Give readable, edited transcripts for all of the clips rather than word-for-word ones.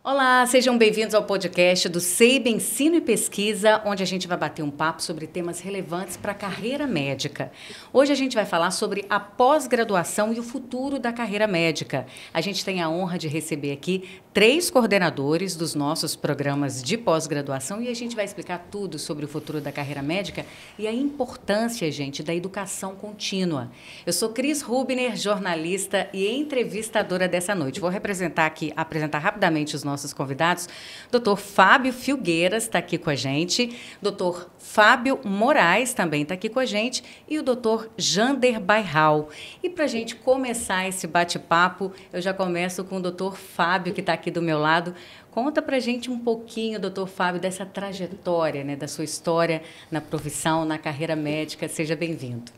Olá, sejam bem-vindos ao podcast do SEIB Ensino e Pesquisa, onde a gente vai bater um papo sobre temas relevantes para a carreira médica. Hoje a gente vai falar sobre a pós-graduação e o futuro da carreira médica. A gente tem a honra de receber aqui 3 coordenadores dos nossos programas de pós-graduação e a gente vai explicar tudo sobre o futuro da carreira médica e a importância, gente, da educação contínua. Eu sou Cris Rubner, jornalista e entrevistadora dessa noite. Vou apresentar rapidamente os nossos convidados. Dr. Fábio Filgueiras está aqui com a gente, Dr. Fábio Moraes também está aqui com a gente e o Dr. Jander Bairral. E para a gente começar esse bate-papo, eu já começo com o Dr. Fábio, que está aqui do meu lado. Conta para a gente um pouquinho, Dr. Fábio, dessa trajetória, né, da sua história na profissão, na carreira médica. Seja bem-vindo.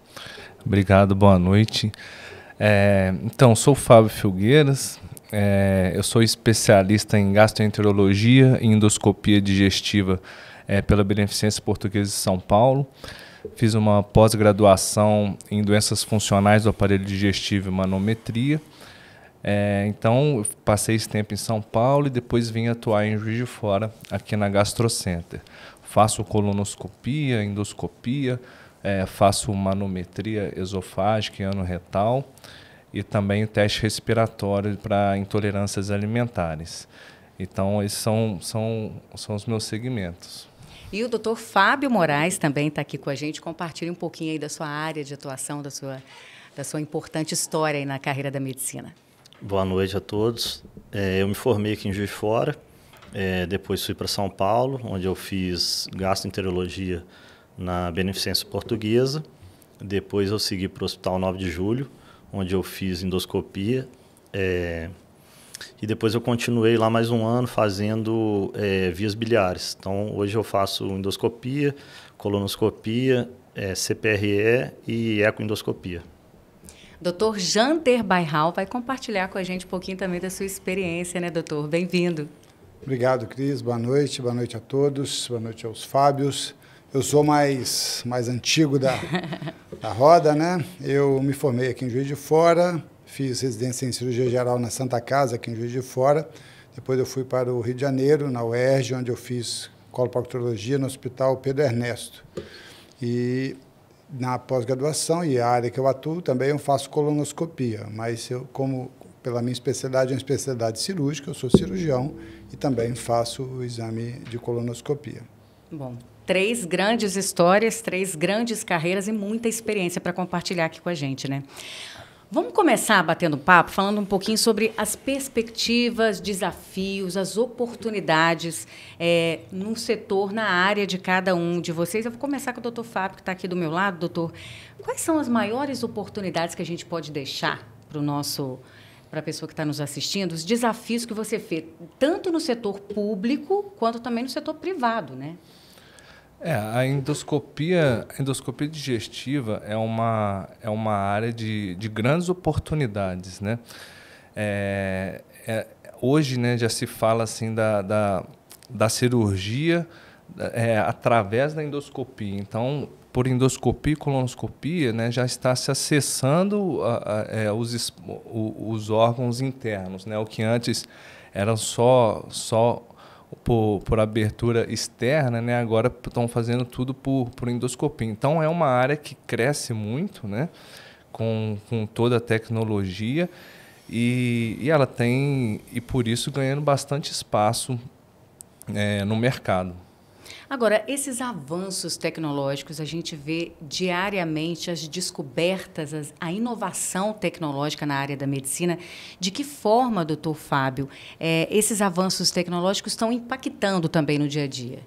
Obrigado, boa noite. Então, sou o Fábio Filgueiras. Eu sou especialista em gastroenterologia e endoscopia digestiva pela Beneficência Portuguesa de São Paulo. Fiz uma pós-graduação em doenças funcionais do aparelho digestivo e manometria. Então, eu passei esse tempo em São Paulo e depois vim atuar em Juiz de Fora, aqui na Gastrocenter. Faço colonoscopia, endoscopia, faço manometria esofágica e anoretal e também o teste respiratório para intolerâncias alimentares. Então, esses são os meus segmentos. E o Dr. Fábio Moraes também está aqui com a gente. Compartilhe um pouquinho aí da sua área de atuação, da sua importante história aí na carreira da medicina. Boa noite a todos. Eu me formei aqui em Juiz de Fora, depois fui para São Paulo, onde eu fiz gastroenterologia na Beneficência Portuguesa. Depois eu segui para o Hospital 9 de Julho, onde eu fiz endoscopia. E depois eu continuei lá mais um ano fazendo vias biliares. Então, hoje eu faço endoscopia, colonoscopia, CPRE e ecoendoscopia. Dr. Jander Bairral vai compartilhar com a gente um pouquinho também da sua experiência, né, doutor? Bem-vindo. Obrigado, Cris. Boa noite a todos. Boa noite aos Fábios. Eu sou mais antigo da roda, né? Eu me formei aqui em Juiz de Fora, fiz residência em cirurgia geral na Santa Casa, aqui em Juiz de Fora. Depois eu fui para o Rio de Janeiro, na UERJ, onde eu fiz coloproctologia no Hospital Pedro Ernesto. E na pós-graduação e a área que eu atuo também eu faço colonoscopia, mas eu, como pela minha especialidade, é uma especialidade cirúrgica, eu sou cirurgião e também faço o exame de colonoscopia. Bom, 3 grandes histórias, 3 grandes carreiras e muita experiência para compartilhar aqui com a gente, né? Vamos começar batendo papo, falando um pouquinho sobre as perspectivas, desafios, as oportunidades no setor, na área de cada um de vocês. Eu vou começar com o doutor Fábio, que está aqui do meu lado. Doutor, quais são as maiores oportunidades que a gente pode deixar para a pessoa que está nos assistindo, os desafios que você fez, tanto no setor público quanto também no setor privado, né? A endoscopia digestiva é uma área de grandes oportunidades, né? Hoje, né, já se fala assim da cirurgia através da endoscopia. Então, por endoscopia e colonoscopia, né, já está se acessando os órgãos internos, né? O que antes era só por abertura externa, né? Agora estão fazendo tudo por endoscopia. Então, é uma área que cresce muito, né? Com toda a tecnologia e ela tem, e por isso, ganhando bastante espaço no mercado. Agora, esses avanços tecnológicos, a gente vê diariamente as descobertas, a inovação tecnológica na área da medicina. De que forma, doutor Fábio, esses avanços tecnológicos estão impactando também no dia a dia?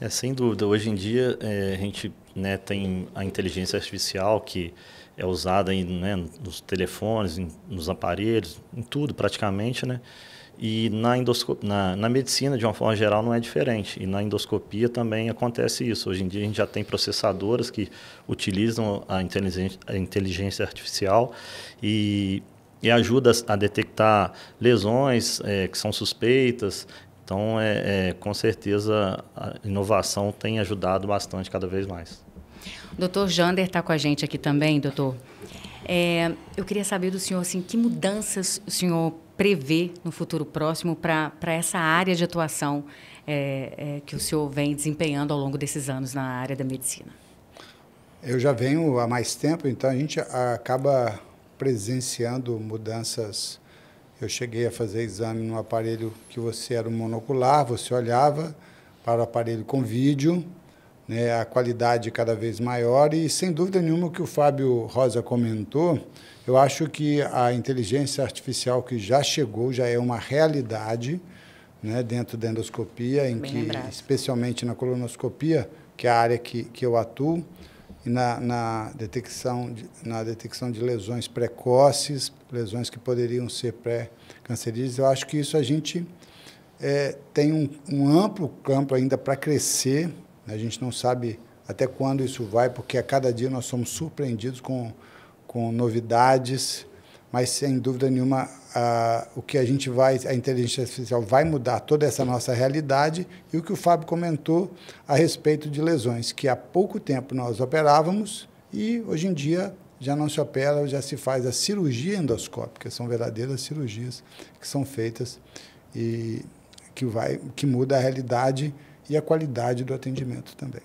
Sem dúvida. Hoje em dia, a gente, né, tem a inteligência artificial que é usada nos telefones, nos aparelhos, em tudo praticamente, né? E na medicina, de uma forma geral, não é diferente. E na endoscopia também acontece isso. Hoje em dia a gente já tem processadoras que utilizam a inteligência artificial e ajuda a detectar lesões que são suspeitas. Então, com certeza, a inovação tem ajudado bastante cada vez mais. O doutor Jander está com a gente aqui também, doutor. Eu queria saber do senhor, assim, que mudanças o senhor prevê no futuro próximo para essa área de atuação que o senhor vem desempenhando ao longo desses anos na área da medicina? Eu já venho há mais tempo, então a gente acaba presenciando mudanças. Eu cheguei a fazer exame no aparelho que você era um monocular, você olhava para o aparelho com vídeo, né, a qualidade cada vez maior e, sem dúvida nenhuma, o que o Fábio Rosa comentou, eu acho que a inteligência artificial que já chegou, já é uma realidade, né, dentro da endoscopia, especialmente na colonoscopia, que é a área que eu atuo, e na detecção de lesões precoces, lesões que poderiam ser pré-cancerígenas. Eu acho que isso a gente tem um amplo campo ainda para crescer. A gente não sabe até quando isso vai, porque a cada dia nós somos surpreendidos com novidades, mas, sem dúvida nenhuma, a inteligência artificial vai mudar toda essa nossa realidade, e o que o Fábio comentou a respeito de lesões, que há pouco tempo nós operávamos e, hoje em dia, já não se opera, já se faz a cirurgia endoscópica, são verdadeiras cirurgias que são feitas e que muda a realidade e a qualidade do atendimento também.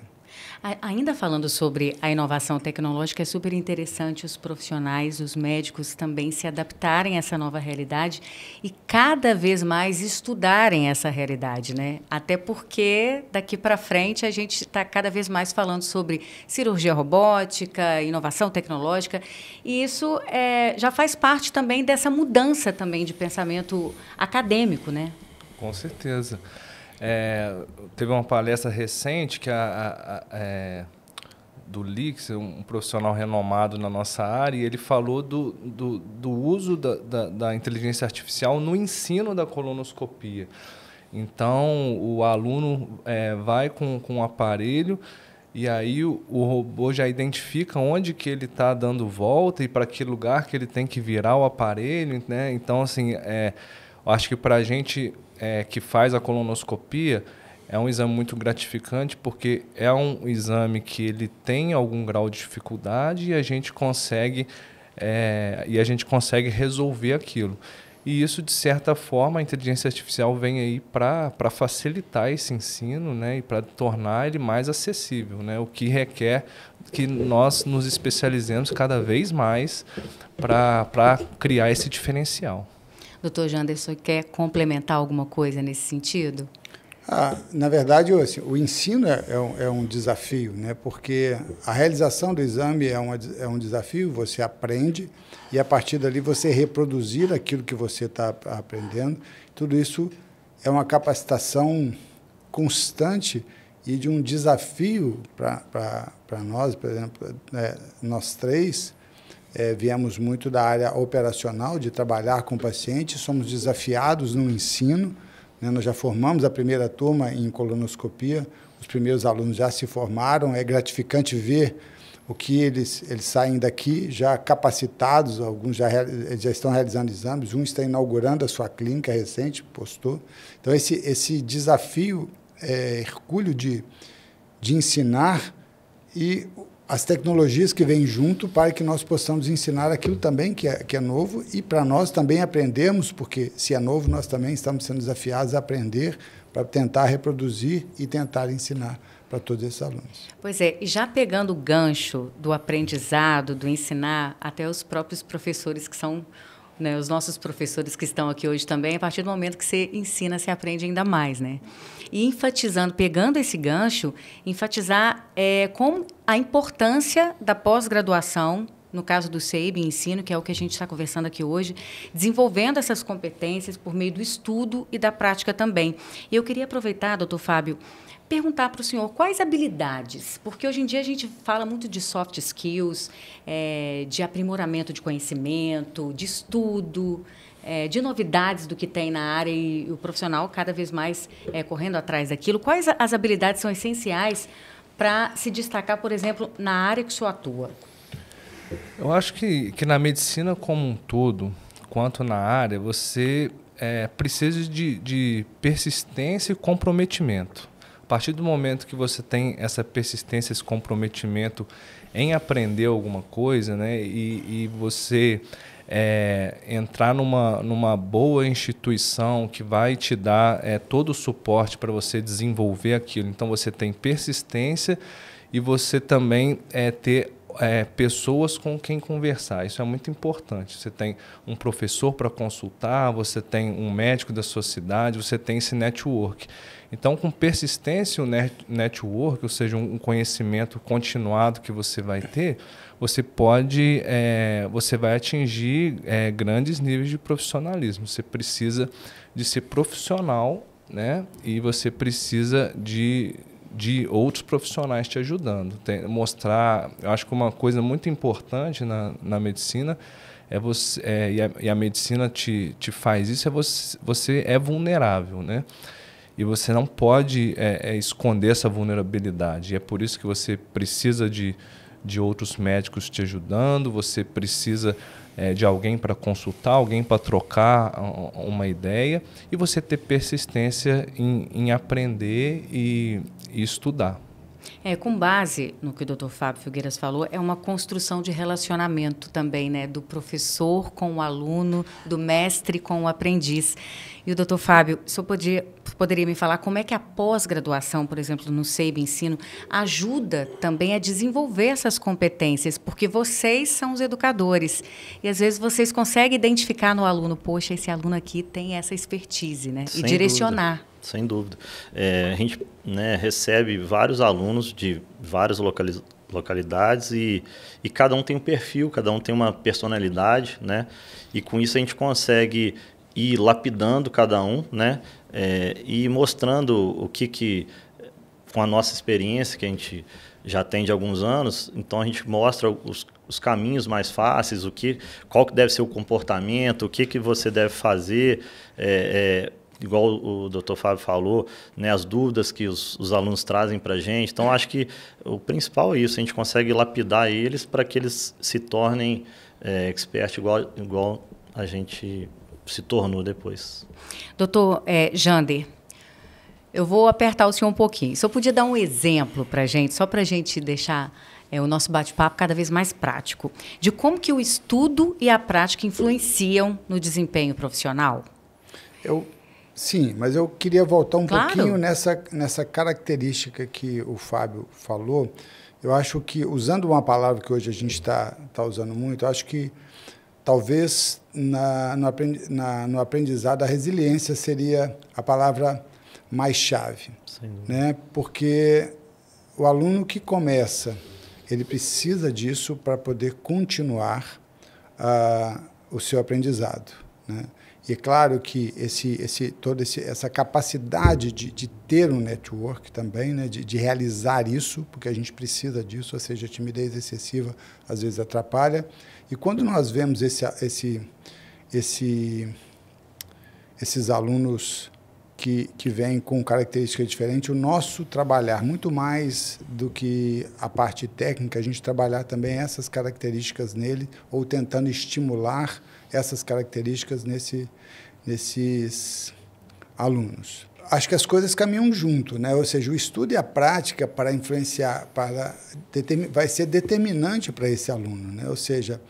Ainda falando sobre a inovação tecnológica, é super interessante os profissionais, os médicos também se adaptarem a essa nova realidade e cada vez mais estudarem essa realidade, né? Até porque daqui para frente a gente está cada vez mais falando sobre cirurgia robótica, inovação tecnológica, e isso já faz parte também dessa mudança também de pensamento acadêmico, né? Com certeza. Teve uma palestra recente que do Lix, um profissional renomado na nossa área, e ele falou do uso da inteligência artificial no ensino da colonoscopia. Então, o aluno vai com o aparelho e aí o robô já identifica onde que ele está dando volta e para que lugar que ele tem que virar o aparelho, né? Então, assim, eu acho que para a gente que faz a colonoscopia, é um exame muito gratificante, porque é um exame que ele tem algum grau de dificuldade e a gente consegue resolver aquilo. E isso, de certa forma, a inteligência artificial vem aí para facilitar esse ensino, né, e para tornar ele mais acessível, né, o que requer que nós nos especializemos cada vez mais para criar esse diferencial. Doutor Janderson, quer complementar alguma coisa nesse sentido? Na verdade, assim, o ensino é um desafio, né? Porque a realização do exame é um desafio, você aprende e, a partir dali, você reproduzir aquilo que você está aprendendo. Tudo isso é uma capacitação constante e de um desafio para nós, por exemplo, nós três, viemos muito da área operacional, de trabalhar com pacientes, somos desafiados no ensino, né? Nós já formamos a primeira turma em colonoscopia, os primeiros alunos já se formaram, é gratificante ver o que eles saem daqui já capacitados, alguns já estão realizando exames, um está inaugurando a sua clínica recente, postou. Então, esse desafio hercúleo de ensinar e as tecnologias que vêm junto para que nós possamos ensinar aquilo também que é novo e para nós também aprendermos, porque se é novo, nós também estamos sendo desafiados a aprender para tentar reproduzir e tentar ensinar para todos esses alunos. Pois é, e já pegando o gancho do aprendizado, do ensinar, até os próprios professores que são, né, os nossos professores que estão aqui hoje também, a partir do momento que você ensina, você aprende ainda mais, né? E enfatizando, pegando esse gancho, enfatizar com a importância da pós-graduação, no caso do CEIB, ensino, que é o que a gente está conversando aqui hoje, desenvolvendo essas competências por meio do estudo e da prática também. E eu queria aproveitar, doutor Fábio, perguntar para o senhor quais habilidades, porque hoje em dia a gente fala muito de soft skills, de aprimoramento de conhecimento, de estudo, de novidades do que tem na área e o profissional cada vez mais correndo atrás daquilo. Quais as habilidades são essenciais para se destacar, por exemplo, na área que o senhor atua? Eu acho que na medicina como um todo, quanto na área, você precisa de persistência e comprometimento partir do momento que você tem essa persistência, esse comprometimento em aprender alguma coisa, né, e você entrar numa boa instituição que vai te dar todo o suporte para você desenvolver aquilo. Então, você tem persistência e você também ter pessoas com quem conversar. Isso é muito importante. Você tem um professor para consultar, você tem um médico da sua cidade, você tem esse network. Então, com persistência, o network, ou seja, um conhecimento continuado que você vai ter, você vai atingir grandes níveis de profissionalismo. Você precisa de ser profissional, né? E você precisa de outros profissionais te ajudando. Mostrar, eu acho que uma coisa muito importante na medicina e a medicina te faz isso, você é vulnerável, né? E você não pode esconder essa vulnerabilidade. E é por isso que você precisa de outros médicos te ajudando, você precisa de alguém para consultar, alguém para trocar uma ideia, e você ter persistência em aprender e estudar. Com base no que o Dr. Fábio Filgueiras falou, é uma construção de relacionamento também, né? Do professor com o aluno, do mestre com o aprendiz. E o Dr. Fábio, o senhor poderia me falar como é que a pós-graduação, por exemplo, no SEIB Ensino, ajuda também a desenvolver essas competências? Porque vocês são os educadores. E, às vezes, vocês conseguem identificar no aluno, poxa, esse aluno aqui tem essa expertise, né? E direcionar. Sem dúvida. A gente recebe vários alunos de várias localidades e cada um tem um perfil, cada um tem uma personalidade, né? E com isso a gente consegue ir lapidando cada um, né? E mostrando o que com a nossa experiência, que a gente já tem de alguns anos, então a gente mostra os caminhos mais fáceis, qual que deve ser o comportamento, o que você deve fazer, igual o Dr. Fábio falou, né, as dúvidas que os alunos trazem para a gente. Então, acho que o principal é isso, a gente consegue lapidar eles para que eles se tornem expert igual a gente se tornou depois. Doutor Jander, eu vou apertar o senhor um pouquinho. O senhor podia dar um exemplo para a gente, só para a gente deixar o nosso bate-papo cada vez mais prático, de como que o estudo e a prática influenciam no desempenho profissional? Sim, mas eu queria voltar um Claro. pouquinho nessa característica que o Fábio falou. Eu acho que, usando uma palavra que hoje a gente está usando muito, eu acho que talvez no aprendizado a resiliência seria a palavra mais chave, né? Porque o aluno que começa, ele precisa disso para poder continuar o seu aprendizado, né? E é claro que essa capacidade de ter um network também, né, de realizar isso, porque a gente precisa disso, ou seja, a timidez excessiva às vezes atrapalha. E quando nós vemos esses alunos que vêm com características diferentes, o nosso trabalhar, muito mais do que a parte técnica, a gente trabalhar também essas características nele, ou tentando estimular essas características nesses alunos. Acho que as coisas caminham junto, né? Ou seja, o estudo e a prática para influenciar, vai ser determinante para esse aluno, né? Ou seja,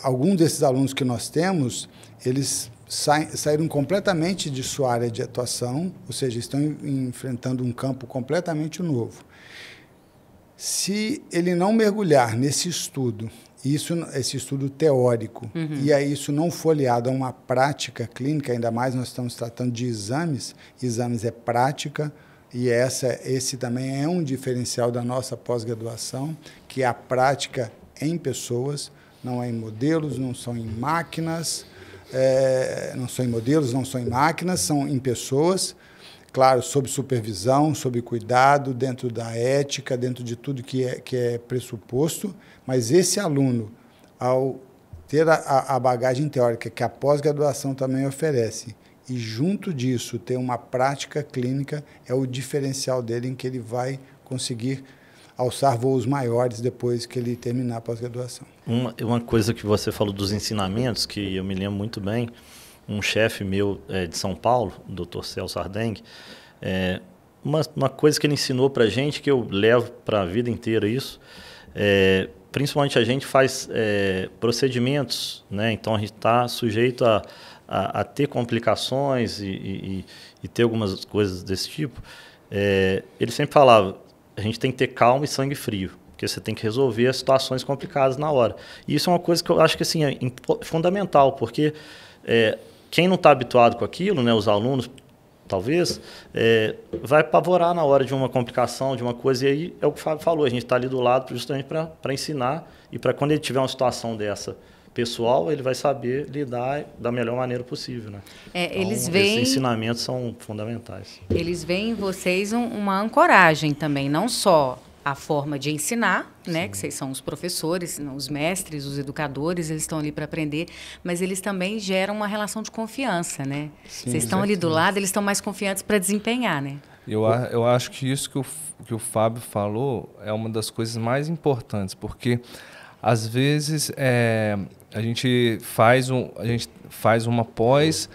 alguns desses alunos que nós temos, eles saíram completamente de sua área de atuação, ou seja, estão enfrentando um campo completamente novo. Se ele não mergulhar nesse estudo, esse estudo teórico, e aí isso não for aliado a uma prática clínica, ainda mais nós estamos tratando de exames é prática, e esse também é um diferencial da nossa pós-graduação, que é a prática em pessoas, não é em modelos, não são em máquinas, não são em modelos, não são em máquinas, são em pessoas, claro, sob supervisão, sob cuidado, dentro da ética, dentro de tudo que é pressuposto, mas esse aluno, ao ter a bagagem teórica que a pós-graduação também oferece, e junto disso ter uma prática clínica, é o diferencial dele em que ele vai conseguir alçar voos maiores depois que ele terminar a pós-graduação. Uma coisa que você falou dos ensinamentos, que eu me lembro muito bem, um chefe meu de São Paulo, o Dr. Celso Ardengue, uma coisa que ele ensinou para a gente, que eu levo para a vida inteira isso, principalmente a gente faz procedimentos, né? Então a gente está sujeito a ter complicações e ter algumas coisas desse tipo. Ele sempre falava, a gente tem que ter calma e sangue frio, porque você tem que resolver as situações complicadas na hora. E isso é uma coisa que eu acho que assim, é fundamental, porque quem não está habituado com aquilo, né, os alunos, talvez, vai apavorar na hora de uma complicação, de uma coisa, e aí é o que o Fábio falou, a gente está ali do lado justamente para ensinar, e para quando ele tiver uma situação dessa pessoal, ele vai saber lidar da melhor maneira possível, né? Então, eles veem, esses ensinamentos são fundamentais. Eles veem em vocês uma ancoragem também, não só a forma de ensinar, né, que vocês são os professores, os mestres, os educadores, eles estão ali para aprender, mas eles também geram uma relação de confiança, né? Sim, vocês estão ali do lado, eles estão mais confiantes para desempenhar, né? Eu acho que isso que o Fábio falou é uma das coisas mais importantes, porque às vezes a gente faz uma pós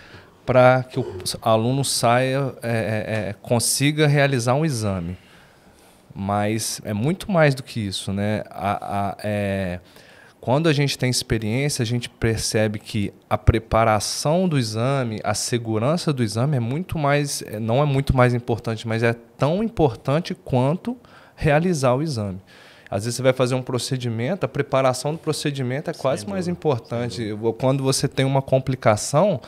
para que o aluno saia, consiga realizar um exame. Mas é muito mais do que isso, né? Quando a gente tem experiência, a gente percebe que a preparação do exame, a segurança do exame não é muito mais importante, mas é tão importante quanto realizar o exame. Às vezes você vai fazer um procedimento, a preparação do procedimento é quase mais importante. Quando você tem uma complicação,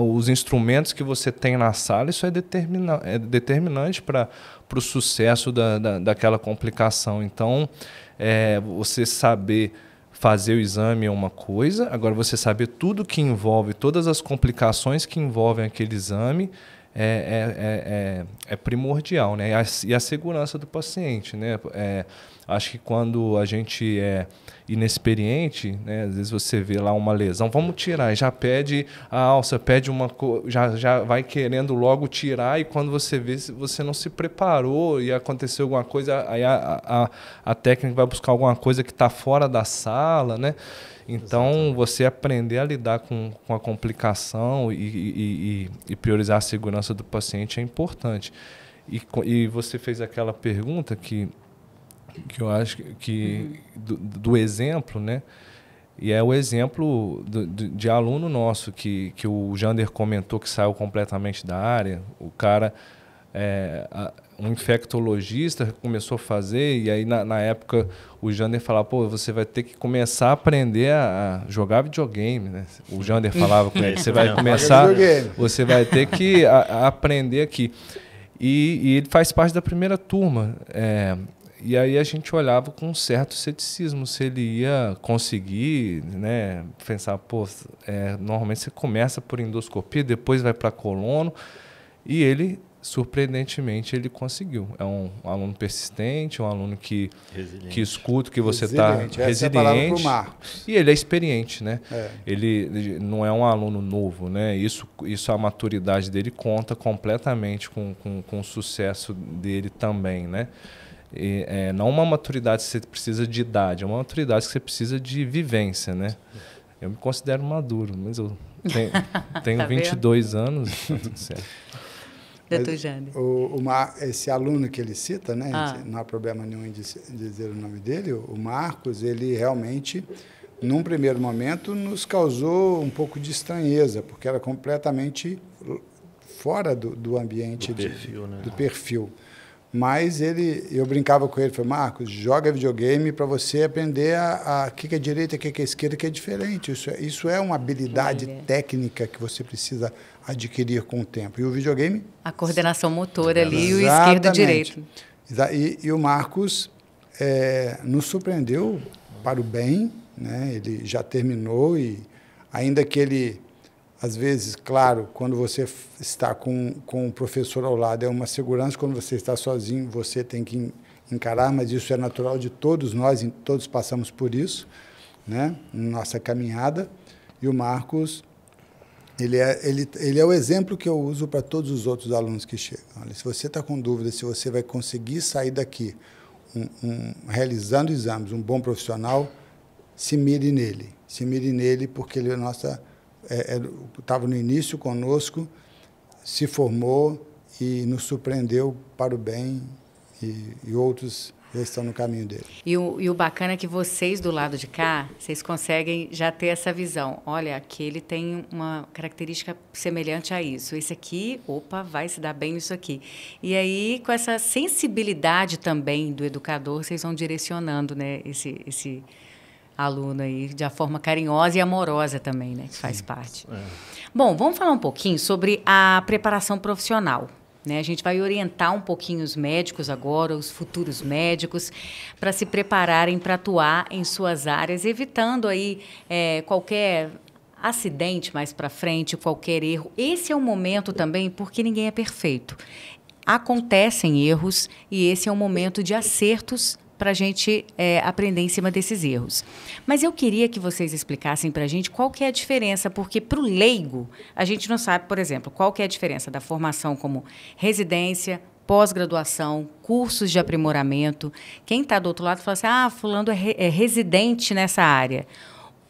os instrumentos que você tem na sala, isso é determinante para o sucesso daquela complicação. Então, você saber fazer o exame é uma coisa, agora você saber tudo que envolve, todas as complicações que envolvem aquele exame, é primordial, né? E a segurança do paciente, né? Acho que quando a gente é inexperiente, né, às vezes você vê lá uma lesão, vamos tirar, já pede a alça, pede já vai querendo logo tirar, e quando você vê, você não se preparou e aconteceu alguma coisa, aí a técnica vai buscar alguma coisa que está fora da sala, né? Então, exatamente, você aprender a lidar com a complicação e priorizar a segurança do paciente é importante. E você fez aquela pergunta que eu acho que do exemplo, né? E é o exemplo de aluno nosso que o Jander comentou, que saiu completamente da área. O cara, um infectologista, começou a fazer, e aí na época o Jander falava, pô, você vai ter que começar a aprender a jogar videogame, né? O Jander falava com ele, você vai ter que aprender aqui. E ele faz parte da primeira turma. E aí a gente olhava com um certo ceticismo se ele ia conseguir, né? Pensar, pô, normalmente você começa por endoscopia, depois vai para colono, e ele, surpreendentemente, ele conseguiu. É um aluno persistente, um aluno que escuta, que você está resiliente, e ele é experiente, né? Ele não é um aluno novo, né? Isso a maturidade dele conta completamente com o sucesso dele também, né? Não uma maturidade que você precisa de idade, é uma maturidade que você precisa de vivência, né? Eu me considero maduro, mas eu tenho tá 22 anos, tá tudo certo. Doutor Jander. Esse aluno que ele cita, né? Não há problema nenhum em dizer o nome dele, o Marcos, ele realmente, num primeiro momento, nos causou um pouco de estranheza, porque era completamente fora do ambiente do perfil. Mas eu brincava com ele, falei, Marcos, joga videogame para você aprender o que é direita, o que é esquerda, que é diferente. Isso é uma habilidade técnica que você precisa adquirir com o tempo. E o videogame... A coordenação motora ali, e o esquerdo e direito. E o Marcos nos surpreendeu para o bem, né? Ele já terminou e ainda que ele... Às vezes, claro, quando você está com um professor ao lado, é uma segurança. Quando você está sozinho, você tem que encarar, mas isso é natural de todos nós, todos passamos por isso, né? Nossa caminhada. E o Marcos, ele é o exemplo que eu uso para todos os outros alunos que chegam. Olha, se você está com dúvida se você vai conseguir sair daqui realizando exames, um bom profissional, se mire nele. Se mire nele, porque ele é nossa... estava no início conosco, se formou e nos surpreendeu para o bem e outros já estão no caminho dele. E o bacana é que vocês do lado de cá, vocês conseguem já ter essa visão. Olha, aquele tem uma característica semelhante a isso. Esse aqui, opa, vai se dar bem nisso aqui. E aí, com essa sensibilidade também do educador, vocês vão direcionando, né, esse aluno aí de uma forma carinhosa e amorosa também, né, que faz parte. Bom, vamos falar um pouquinho sobre a preparação profissional. Né? A gente vai orientar um pouquinho os médicos agora, os futuros médicos, para se prepararem para atuar em suas áreas, evitando aí qualquer acidente mais para frente, qualquer erro. Esse é o momento também, porque ninguém é perfeito. Acontecem erros e esse é um momento de acertos para a gente aprender em cima desses erros. Mas eu queria que vocês explicassem para a gente qual que é a diferença, porque para o leigo, a gente não sabe, por exemplo, qual que é a diferença da formação como residência, pós-graduação, cursos de aprimoramento. Quem está do outro lado fala assim, fulano é residente nessa área.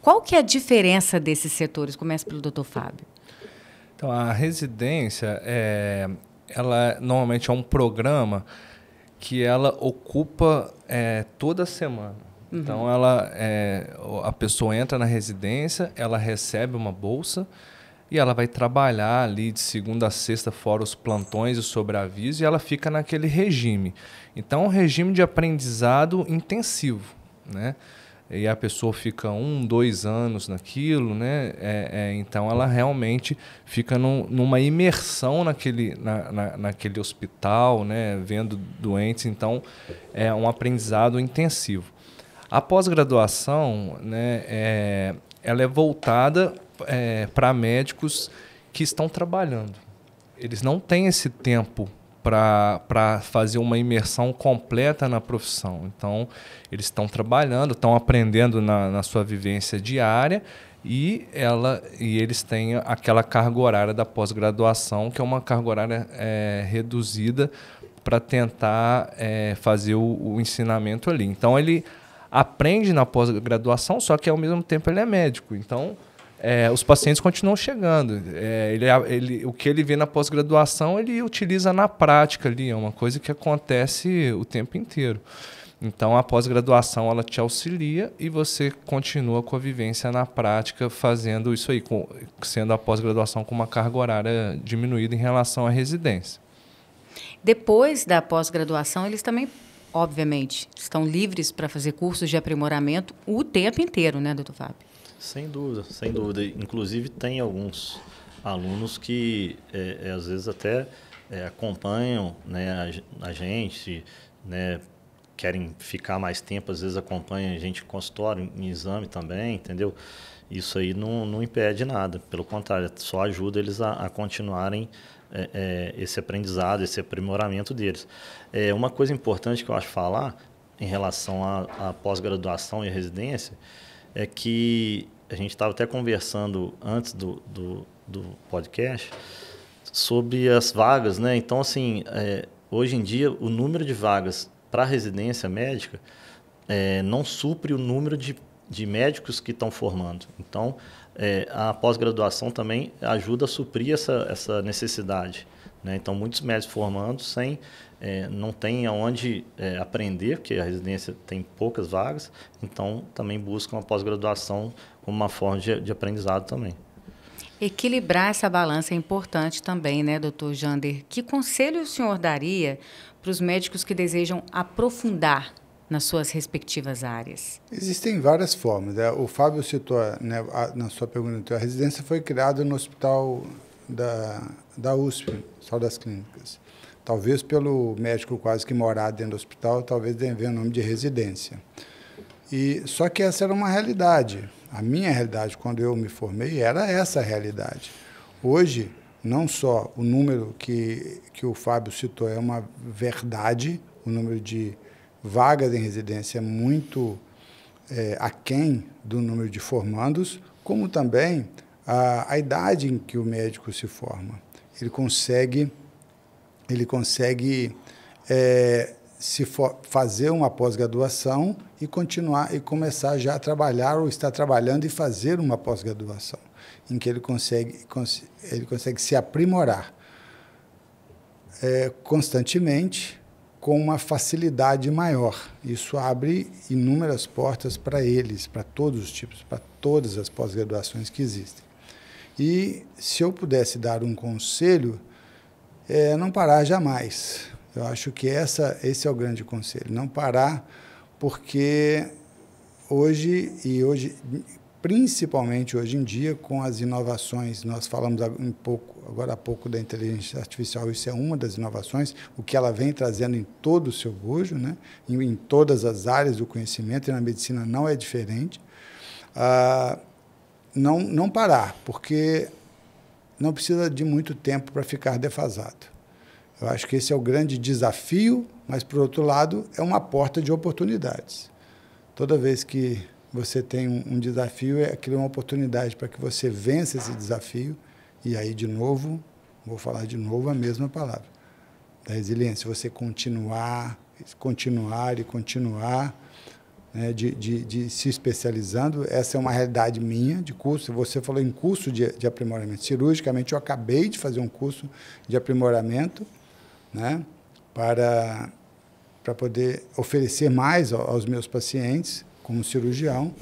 Qual que é a diferença desses setores? Começa pelo Dr. Fábio. Então, a residência, ela normalmente é um programa que ela ocupa toda semana. Uhum. Então, a pessoa entra na residência, ela recebe uma bolsa e ela vai trabalhar ali de segunda a sexta, fora os plantões e sobreaviso, e ela fica naquele regime. Então, é um regime de aprendizado intensivo, né? E a pessoa fica 1, 2 anos naquilo, né? Então, ela realmente fica numa imersão naquele hospital, né? Vendo doentes. Então, é um aprendizado intensivo. A pós-graduação, né? Ela é voltada para médicos que estão trabalhando. Eles não têm esse tempo para fazer uma imersão completa na profissão. Então, eles estão trabalhando, estão aprendendo na sua vivência diária e eles têm aquela carga horária da pós-graduação, que é uma carga horária reduzida para tentar fazer o ensinamento ali. Então, ele aprende na pós-graduação, só que, ao mesmo tempo, ele é médico. Então, os pacientes continuam chegando. O que ele vê na pós-graduação, ele utiliza na prática ali. É uma coisa que acontece o tempo inteiro. Então, a pós-graduação, ela te auxilia e você continua com a vivência na prática, fazendo isso aí, sendo a pós-graduação com uma carga horária diminuída em relação à residência. Depois da pós-graduação, eles também, obviamente, estão livres para fazer cursos de aprimoramento o tempo inteiro, né, doutor Fábio? Sem dúvida, sem dúvida. Inclusive, tem alguns alunos que, às vezes, até acompanham, né, a gente, né, querem ficar mais tempo, às vezes acompanham a gente em consultório, em exame também, entendeu? Isso aí não impede nada, pelo contrário, só ajuda eles a continuarem esse aprendizado, esse aprimoramento deles. Uma coisa importante que eu acho falar em relação à pós-graduação e residência é que a gente estava até conversando antes do podcast sobre as vagas, né? Então, assim, hoje em dia, o número de vagas para residência médica não supre o número de médicos que estão formando. Então, a pós-graduação também ajuda a suprir essa necessidade, né? Então, muitos médicos formando não tem aonde aprender, porque a residência tem poucas vagas, então também buscam a pós-graduação como uma forma de aprendizado também. Equilibrar essa balança é importante também, né, doutor Jander? Que conselho o senhor daria para os médicos que desejam aprofundar nas suas respectivas áreas? Existem várias formas. Né? O Fábio citou, né, na sua pergunta, a residência foi criada no hospital da USP, Hospital das Clínicas. Talvez pelo médico quase que morar dentro do hospital, talvez venha o nome de residência. Só que essa era uma realidade. A minha realidade, quando eu me formei, era essa a realidade. Hoje, não só o número que o Fábio citou é uma verdade, o número de vagas em residência é muito aquém do número de formandos, como também a idade em que o médico se forma. Ele consegue fazer uma pós-graduação e continuar e começar já a trabalhar ou estar trabalhando e fazer uma pós-graduação, em que ele consegue se aprimorar. constantemente, com uma facilidade maior. Isso abre inúmeras portas para eles, para todos os tipos, para todas as pós-graduações que existem. E se eu pudesse dar um conselho, não parar jamais. Eu acho que esse é o grande conselho, não parar, porque hoje, principalmente hoje em dia, com as inovações, nós falamos agora há pouco da inteligência artificial, isso é uma das inovações, o que ela vem trazendo em todo o seu bojo, né? Em todas as áreas do conhecimento, e na medicina não é diferente. Não parar, porque não precisa de muito tempo para ficar defasado. Eu acho que esse é o grande desafio, mas, por outro lado, é uma porta de oportunidades. Toda vez que você tem um desafio, aquilo é uma oportunidade para que você vença esse desafio. E aí, de novo, vou falar de novo a mesma palavra, da resiliência. Você continuar, né, de se especializando. Essa é uma realidade minha de curso. Você falou em curso de aprimoramento. Cirurgicamente, eu acabei de fazer um curso de aprimoramento, né, para poder oferecer mais aos meus pacientes, como cirurgião,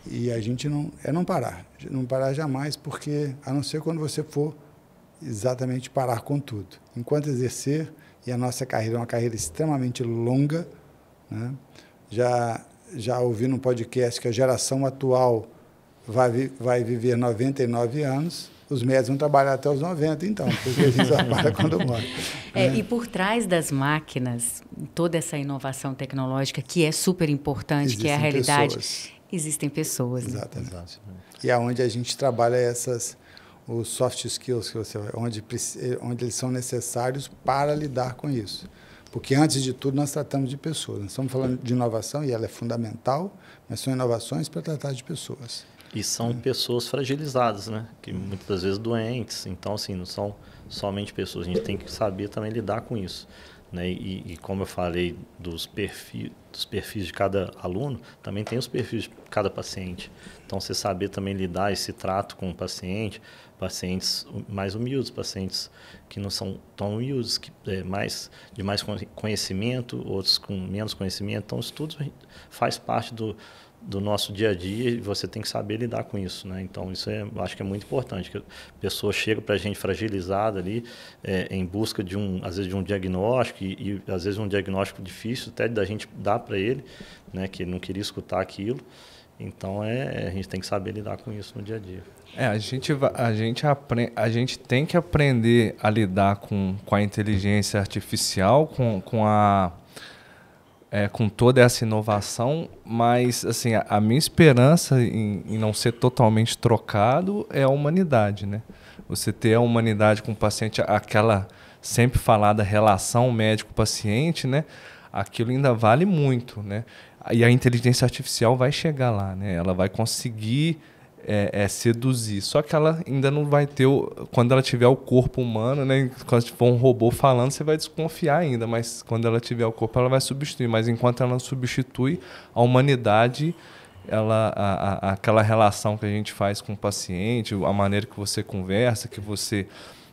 e a gente não parar jamais, porque, a não ser quando você for exatamente parar com tudo. Enquanto exercer, e a nossa carreira é uma carreira extremamente longa, né, já ouvi no podcast que a geração atual vai viver 99 anos, os médicos vão trabalhar até os 90, então, porque a gente só para quando morre. E por trás das máquinas, toda essa inovação tecnológica, que é super importante, existem, que é a realidade, existem pessoas. Exatamente. Né? E é onde a gente trabalha os soft skills, onde eles são necessários para lidar com isso. Porque, antes de tudo, nós tratamos de pessoas. Nós estamos falando de inovação, e ela é fundamental, mas são inovações para tratar de pessoas. E são pessoas fragilizadas, né? Que muitas das vezes doentes. Então, assim, não são somente pessoas. A gente tem que saber também lidar com isso, né? E como eu falei dos perfis de cada aluno, também tem os perfis de cada paciente. Então, você saber também lidar esse trato com o paciente, pacientes mais humildes, pacientes que não são tão humildes, de mais conhecimento, outros com menos conhecimento. Então, isso tudo faz parte do nosso dia a dia, e você tem que saber lidar com isso, né? Então, isso eu acho que é muito importante, que a pessoa chega para a gente fragilizada ali, em busca às vezes de um diagnóstico, e às vezes um diagnóstico difícil até da gente dar para ele, né? Que ele não queria escutar aquilo. Então, a gente tem que saber lidar com isso no dia a dia. A gente tem que aprender a lidar com a inteligência artificial, com toda essa inovação, mas assim, a minha esperança em não ser totalmente trocado é a humanidade, né? Você ter a humanidade com o paciente, aquela sempre falada relação médico-paciente, né? Aquilo ainda vale muito, né? E a inteligência artificial vai chegar lá, né? Ela vai conseguir seduzir. Só que ela ainda não vai ter, quando ela tiver o corpo humano, né? Quando for um robô falando, você vai desconfiar ainda, mas quando ela tiver o corpo, ela vai substituir. Mas enquanto ela não substitui, a humanidade, aquela relação que a gente faz com o paciente, a maneira que você conversa, que você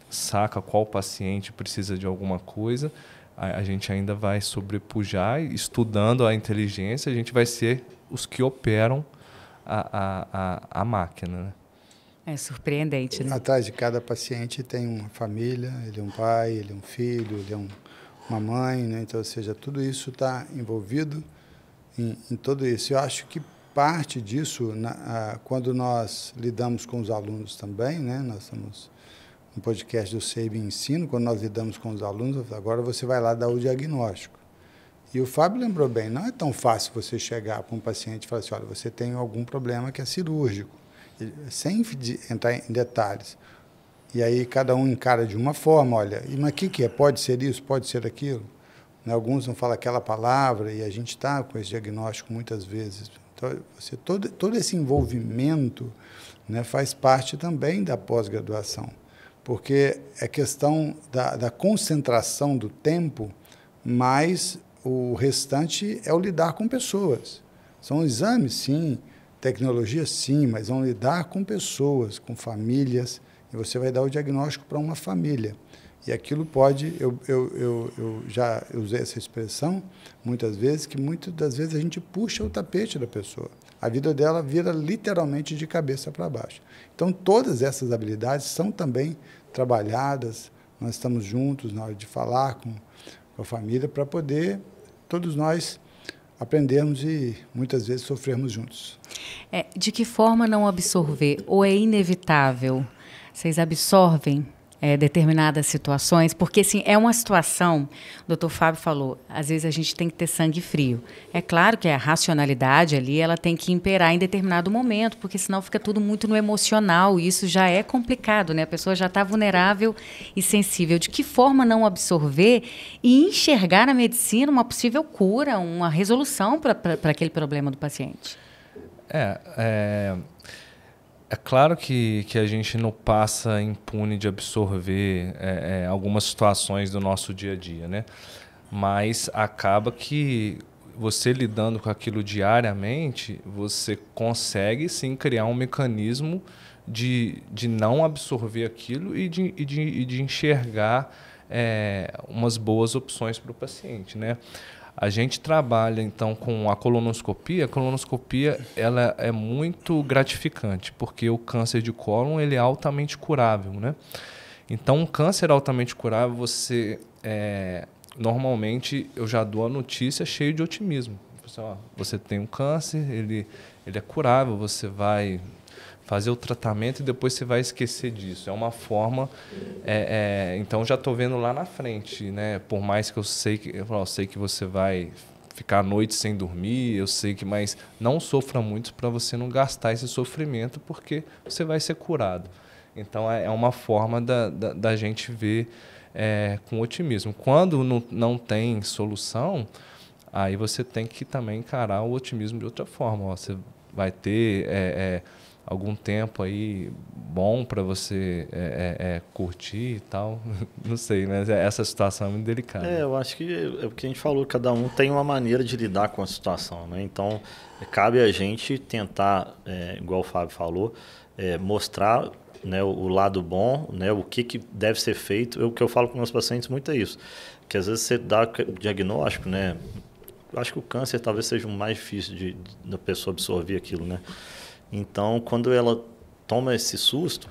saca qual paciente precisa de alguma coisa, a gente ainda vai sobrepujar, estudando a inteligência, a gente vai ser os que operam a máquina, né? É surpreendente, né? Atrás de cada paciente tem uma família, ele é um pai, ele é um filho, ele é uma mãe, né? Então, ou seja, tudo isso está envolvido em tudo isso. Eu acho que parte disso, quando nós lidamos com os alunos também, né? Nós estamos no podcast do Sabin Ensino, quando nós lidamos com os alunos, agora você vai lá dar o diagnóstico. E o Fábio lembrou bem, não é tão fácil você chegar para um paciente e falar assim, olha, você tem algum problema que é cirúrgico, sem entrar em detalhes. E aí cada um encara de uma forma, olha, mas o que é? Pode ser isso, pode ser aquilo? Né? Alguns não falam aquela palavra, e a gente está com esse diagnóstico muitas vezes. Então, todo esse envolvimento, né, faz parte também da pós-graduação, porque é questão da concentração do tempo, mas o restante é o lidar com pessoas. São exames, sim, tecnologia, sim, mas vão lidar com pessoas, com famílias, e você vai dar o diagnóstico para uma família. E aquilo pode, eu já usei essa expressão muitas vezes, que muitas das vezes a gente puxa o tapete da pessoa. A vida dela vira literalmente de cabeça para baixo. Então, todas essas habilidades são também trabalhadas, nós estamos juntos na hora de falar com a família para poder todos nós aprendermos e muitas vezes sofrermos juntos. De que forma não absorver? Ou é inevitável? Vocês absorvem determinadas situações? Porque, assim, é uma situação, o doutor Fábio falou, às vezes a gente tem que ter sangue frio. É claro que a racionalidade ali, ela tem que imperar em determinado momento, porque senão fica tudo muito no emocional, e isso já é complicado, né? A pessoa já está vulnerável e sensível. De que forma não absorver e enxergar na medicina uma possível cura, uma resolução para aquele problema do paciente? É claro que a gente não passa impune de absorver algumas situações do nosso dia a dia, né? Mas acaba que você lidando com aquilo diariamente, você consegue sim criar um mecanismo de não absorver aquilo e de enxergar umas boas opções para o paciente, né? A gente trabalha, então, com a colonoscopia. A colonoscopia ela é muito gratificante, porque o câncer de cólon ele é altamente curável, né? Então, um câncer altamente curável, normalmente, eu já dou a notícia cheio de otimismo. Você tem um câncer, ele é curável, você vai fazer o tratamento e depois você vai esquecer disso. É uma forma... então, já estou vendo lá na frente, né? Por mais que eu sei que você vai ficar a noite sem dormir, eu sei que... Mas não sofra muito para você não gastar esse sofrimento, porque você vai ser curado. Então, é uma forma da gente ver com otimismo. Quando não tem solução, aí você tem que também encarar o otimismo de outra forma. Você vai ter... algum tempo aí bom para você curtir e tal, não sei, mas essa situação é muito delicada. Eu acho que é o que a gente falou, cada um tem uma maneira de lidar com a situação, né? Então, cabe a gente tentar, igual o Fábio falou, mostrar, né, o lado bom, né, o que deve ser feito. O que eu falo com meus pacientes muito é isso, que às vezes você dá o diagnóstico, né? Eu acho que o câncer talvez seja o mais difícil da pessoa absorver aquilo, né? Então, quando ela toma esse susto,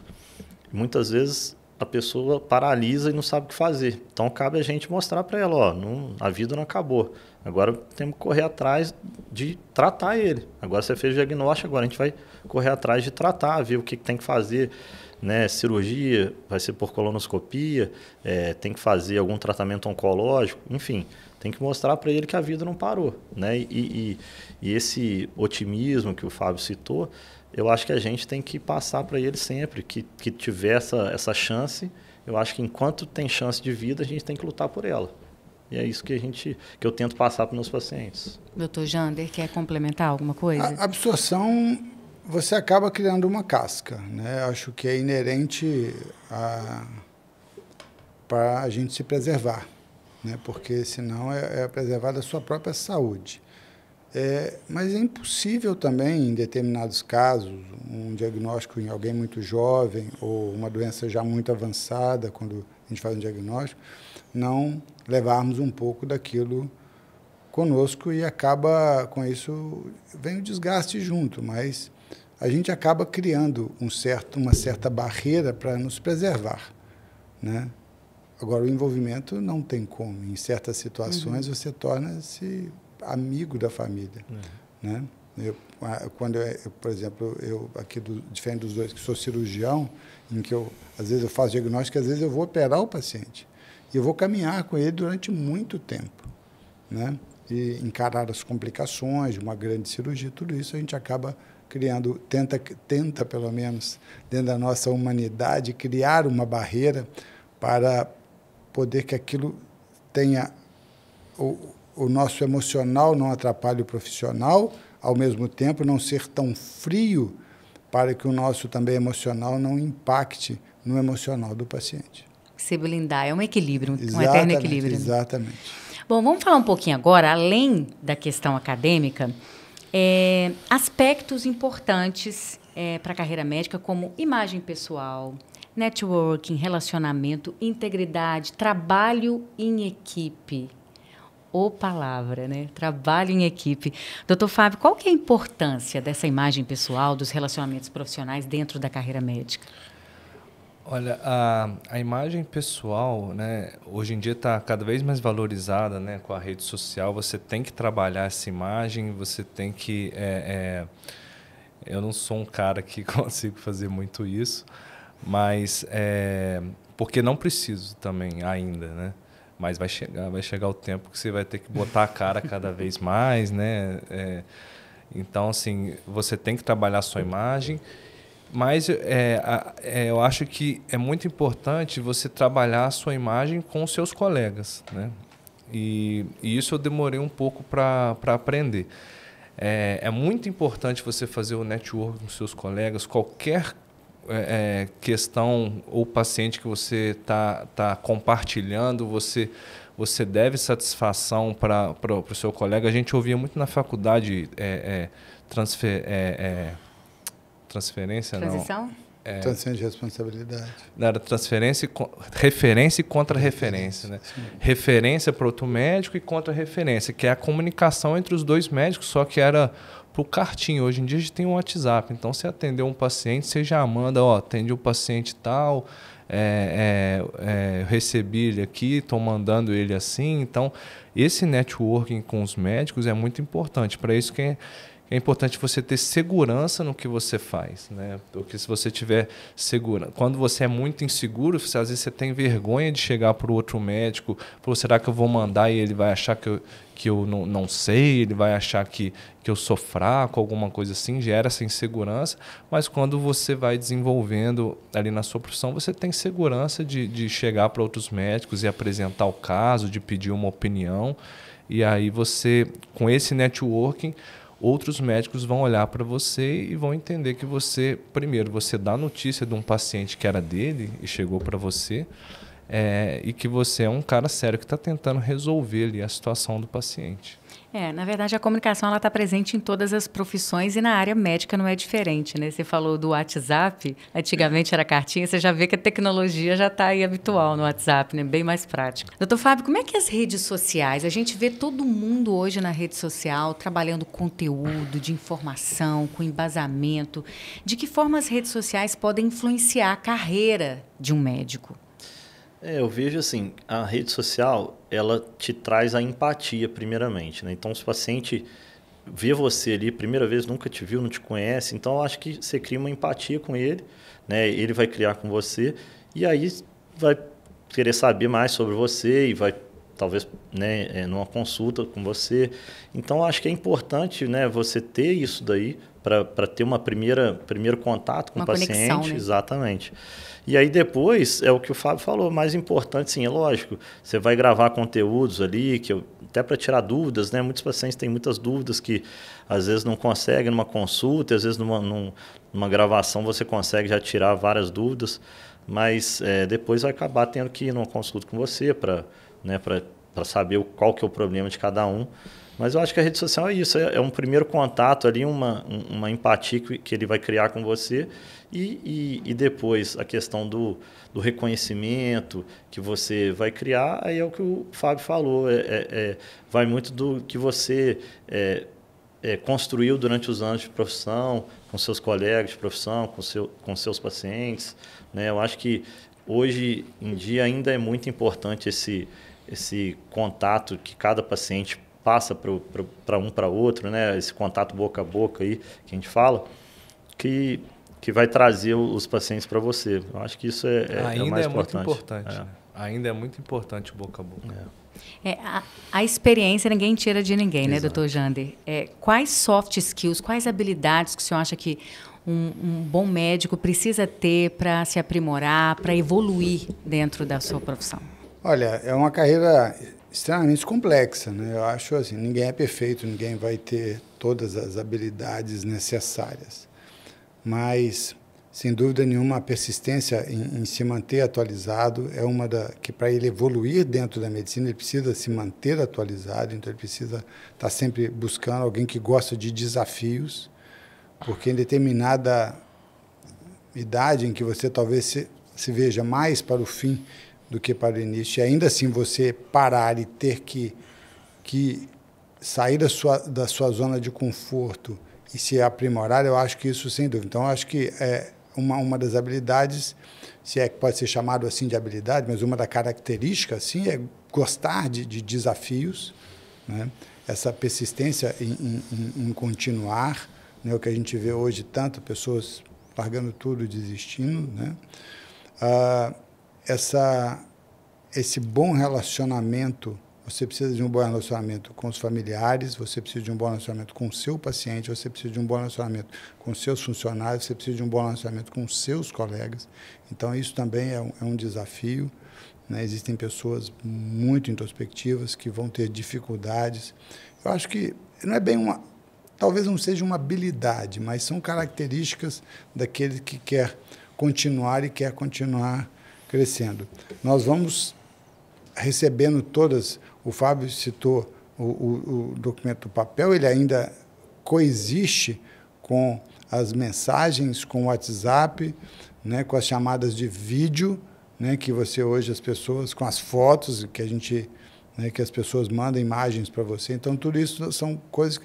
muitas vezes a pessoa paralisa e não sabe o que fazer. Então, cabe a gente mostrar para ela, a vida não acabou. Agora temos que correr atrás de tratar ele. Agora você fez o diagnóstico, agora a gente vai correr atrás de tratar, ver o que tem que fazer. Né? Cirurgia, vai ser por colonoscopia, tem que fazer algum tratamento oncológico, enfim. Tem que mostrar para ele que a vida não parou, né? E esse otimismo que o Fábio citou, eu acho que a gente tem que passar para ele sempre, que tiver essa chance. Eu acho que enquanto tem chance de vida, a gente tem que lutar por ela. E é isso que eu tento passar para os meus pacientes. Dr. Jander, quer complementar alguma coisa? A absorção, você acaba criando uma casca, né? Acho que é inerente para a gente se preservar, né? Porque senão é preservar a sua própria saúde. Mas é impossível também, em determinados casos, um diagnóstico em alguém muito jovem ou uma doença já muito avançada, quando a gente faz um diagnóstico, não levarmos um pouco daquilo conosco e acaba, com isso, vem o desgaste junto, mas a gente acaba criando uma certa barreira para nos preservar, né? Agora, o envolvimento não tem como. Em certas situações, você torna-se amigo da família, né? Por exemplo, aqui, diferente dos dois, que sou cirurgião, em que às vezes eu faço diagnóstico, às vezes eu vou operar o paciente. E eu vou caminhar com ele durante muito tempo, né? E encarar as complicações de uma grande cirurgia, tudo isso a gente acaba criando, tenta pelo menos, dentro da nossa humanidade, criar uma barreira para poder que aquilo tenha o nosso emocional não atrapalhe o profissional, ao mesmo tempo não ser tão frio para que o nosso também emocional não impacte no emocional do paciente. Se blindar, é um equilíbrio, um eterno equilíbrio. Exatamente. Bom, vamos falar um pouquinho agora, além da questão acadêmica, aspectos importantes para a carreira médica, como imagem pessoal, networking, relacionamento, integridade, trabalho em equipe. Ô palavra, né? Trabalho em equipe. Doutor Fábio, qual que é a importância dessa imagem pessoal, dos relacionamentos profissionais dentro da carreira médica? Olha, a imagem pessoal, né, hoje em dia está cada vez mais valorizada, né, com a rede social. Você tem que trabalhar essa imagem, você tem que... eu não sou um cara que consigo fazer muito isso, mas porque não preciso também ainda, né? Mas vai chegar o tempo que você vai ter que botar a cara cada vez mais, né? Então, assim, você tem que trabalhar a sua imagem, mas eu acho que é muito importante você trabalhar a sua imagem com os seus colegas, né? E isso eu demorei um pouco para aprender. É muito importante você fazer o network com seus colegas, qualquer questão ou paciente que você tá compartilhando, você deve satisfação para o seu colega. A gente ouvia muito na faculdade transferência, transição? não? Transferência de responsabilidade. Era referência e contra-referência. Né? Referência para outro médico e contra-referência, que é a comunicação entre os dois médicos, só que era para o cartinho. Hoje em dia a gente tem um WhatsApp, então você atendeu um paciente, você já manda, atendi o paciente tal, recebi ele aqui, estou mandando ele assim. Então, esse networking com os médicos é muito importante. Para isso que é importante você ter segurança no que você faz, né? Porque se você tiver segurança... Quando você é muito inseguro, às vezes você tem vergonha de chegar para o outro médico, será que eu vou mandar e ele vai achar que eu não sei, ele vai achar que eu sou fraco, alguma coisa assim, gera essa insegurança. Mas quando você vai desenvolvendo ali na sua profissão, você tem segurança de chegar para outros médicos e apresentar o caso, de pedir uma opinião. E aí você, com esse networking, outros médicos vão olhar para você e vão entender que você, primeiro, você dá notícia de um paciente que era dele e chegou para você, e que você é um cara sério que está tentando resolver ali a situação do paciente. Na verdade, a comunicação está presente em todas as profissões e na área médica não é diferente, né? Você falou do WhatsApp, antigamente era cartinha, você já vê que a tecnologia já está aí habitual no WhatsApp, né? Bem mais prático. Doutor Fábio, como é que as redes sociais, a gente vê todo mundo hoje na rede social trabalhando conteúdo de informação, com embasamento, de que forma as redes sociais podem influenciar a carreira de um médico? Eu vejo assim, a rede social, ela te traz a empatia primeiramente, né? Então, se o paciente vê você ali, primeira vez, nunca te viu, não te conhece, então eu acho que você cria uma empatia com ele, né? Ele vai criar com você e aí vai querer saber mais sobre você e vai, talvez, né, numa consulta com você. Então, eu acho que é importante, né, você ter isso daí para ter primeiro contato com o paciente. Conexão, né? Exatamente. E aí depois, é o que o Fábio falou, mais importante, sim, é lógico, você vai gravar conteúdos ali, até para tirar dúvidas, né? Muitos pacientes têm muitas dúvidas que às vezes não conseguem numa consulta, às vezes numa gravação você consegue já tirar várias dúvidas, mas depois vai acabar tendo que ir numa consulta com você para saber qual que é o problema de cada um. Mas eu acho que a rede social é isso, é um primeiro contato ali, uma empatia que ele vai criar com você e depois a questão do reconhecimento que você vai criar, aí é o que o Fábio falou, vai muito do que você construiu durante os anos de profissão, com seus colegas de profissão, com seus pacientes, né? Eu acho que hoje em dia ainda é muito importante esse contato que cada paciente passa para outro, né? Esse contato boca a boca aí que a gente fala, que vai trazer os pacientes para você. Eu acho que isso é o mais importante. Muito importante. Né? Ainda é muito importante o boca a boca. A experiência ninguém tira de ninguém, né, doutor Jander? Quais soft skills, quais habilidades que o senhor acha que um bom médico precisa ter para se aprimorar, para evoluir dentro da sua profissão? Olha, é uma carreira extremamente complexa, né? Eu acho assim, ninguém é perfeito, ninguém vai ter todas as habilidades necessárias. Mas, sem dúvida nenhuma, a persistência em se manter atualizado é uma que para ele evoluir dentro da medicina, ele precisa se manter atualizado, então ele precisa estar sempre buscando alguém que gosta de desafios, porque em determinada idade em que você talvez se veja mais para o fim do que para o início, e ainda assim você parar e ter que sair da sua zona de conforto e se aprimorar, eu acho que isso sem dúvida. Então, eu acho que uma das habilidades, se é que pode ser chamado assim de habilidade, mas uma da característica assim, é gostar de desafios, né? Essa persistência em continuar, né? O que a gente vê hoje, tanto pessoas largando tudo e desistindo, né? Esse bom relacionamento, você precisa de um bom relacionamento com os familiares, você precisa de um bom relacionamento com o seu paciente, você precisa de um bom relacionamento com os seus funcionários, você precisa de um bom relacionamento com os seus colegas. Então, isso também é um desafio, né? Existem pessoas muito introspectivas que vão ter dificuldades. Eu acho que não é bem talvez não seja uma habilidade, mas são características daquele que quer continuar e quer continuar crescendo. Nós vamos recebendo todas, o Fábio citou o documento do papel, ele ainda coexiste com as mensagens, com o WhatsApp, né, com as chamadas de vídeo, né, que você hoje, as pessoas, com as fotos que a gente, né, que as pessoas mandam imagens para você. Então, tudo isso são coisas,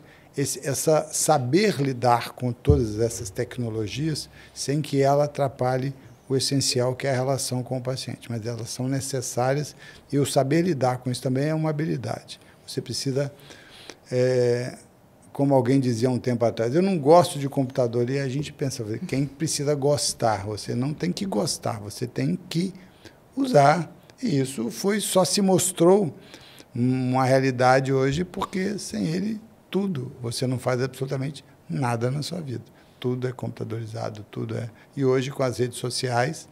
saber lidar com todas essas tecnologias sem que ela atrapalhe o essencial, que é a relação com o paciente. Mas elas são necessárias e o saber lidar com isso também é uma habilidade. Você precisa, como alguém dizia um tempo atrás, eu não gosto de computador, e a gente pensa, quem precisa gostar? Você não tem que gostar, você tem que usar. E isso só se mostrou uma realidade hoje, porque sem ele, tudo, você não faz absolutamente nada na sua vida. Tudo é computadorizado, tudo é... E hoje, com as redes sociais,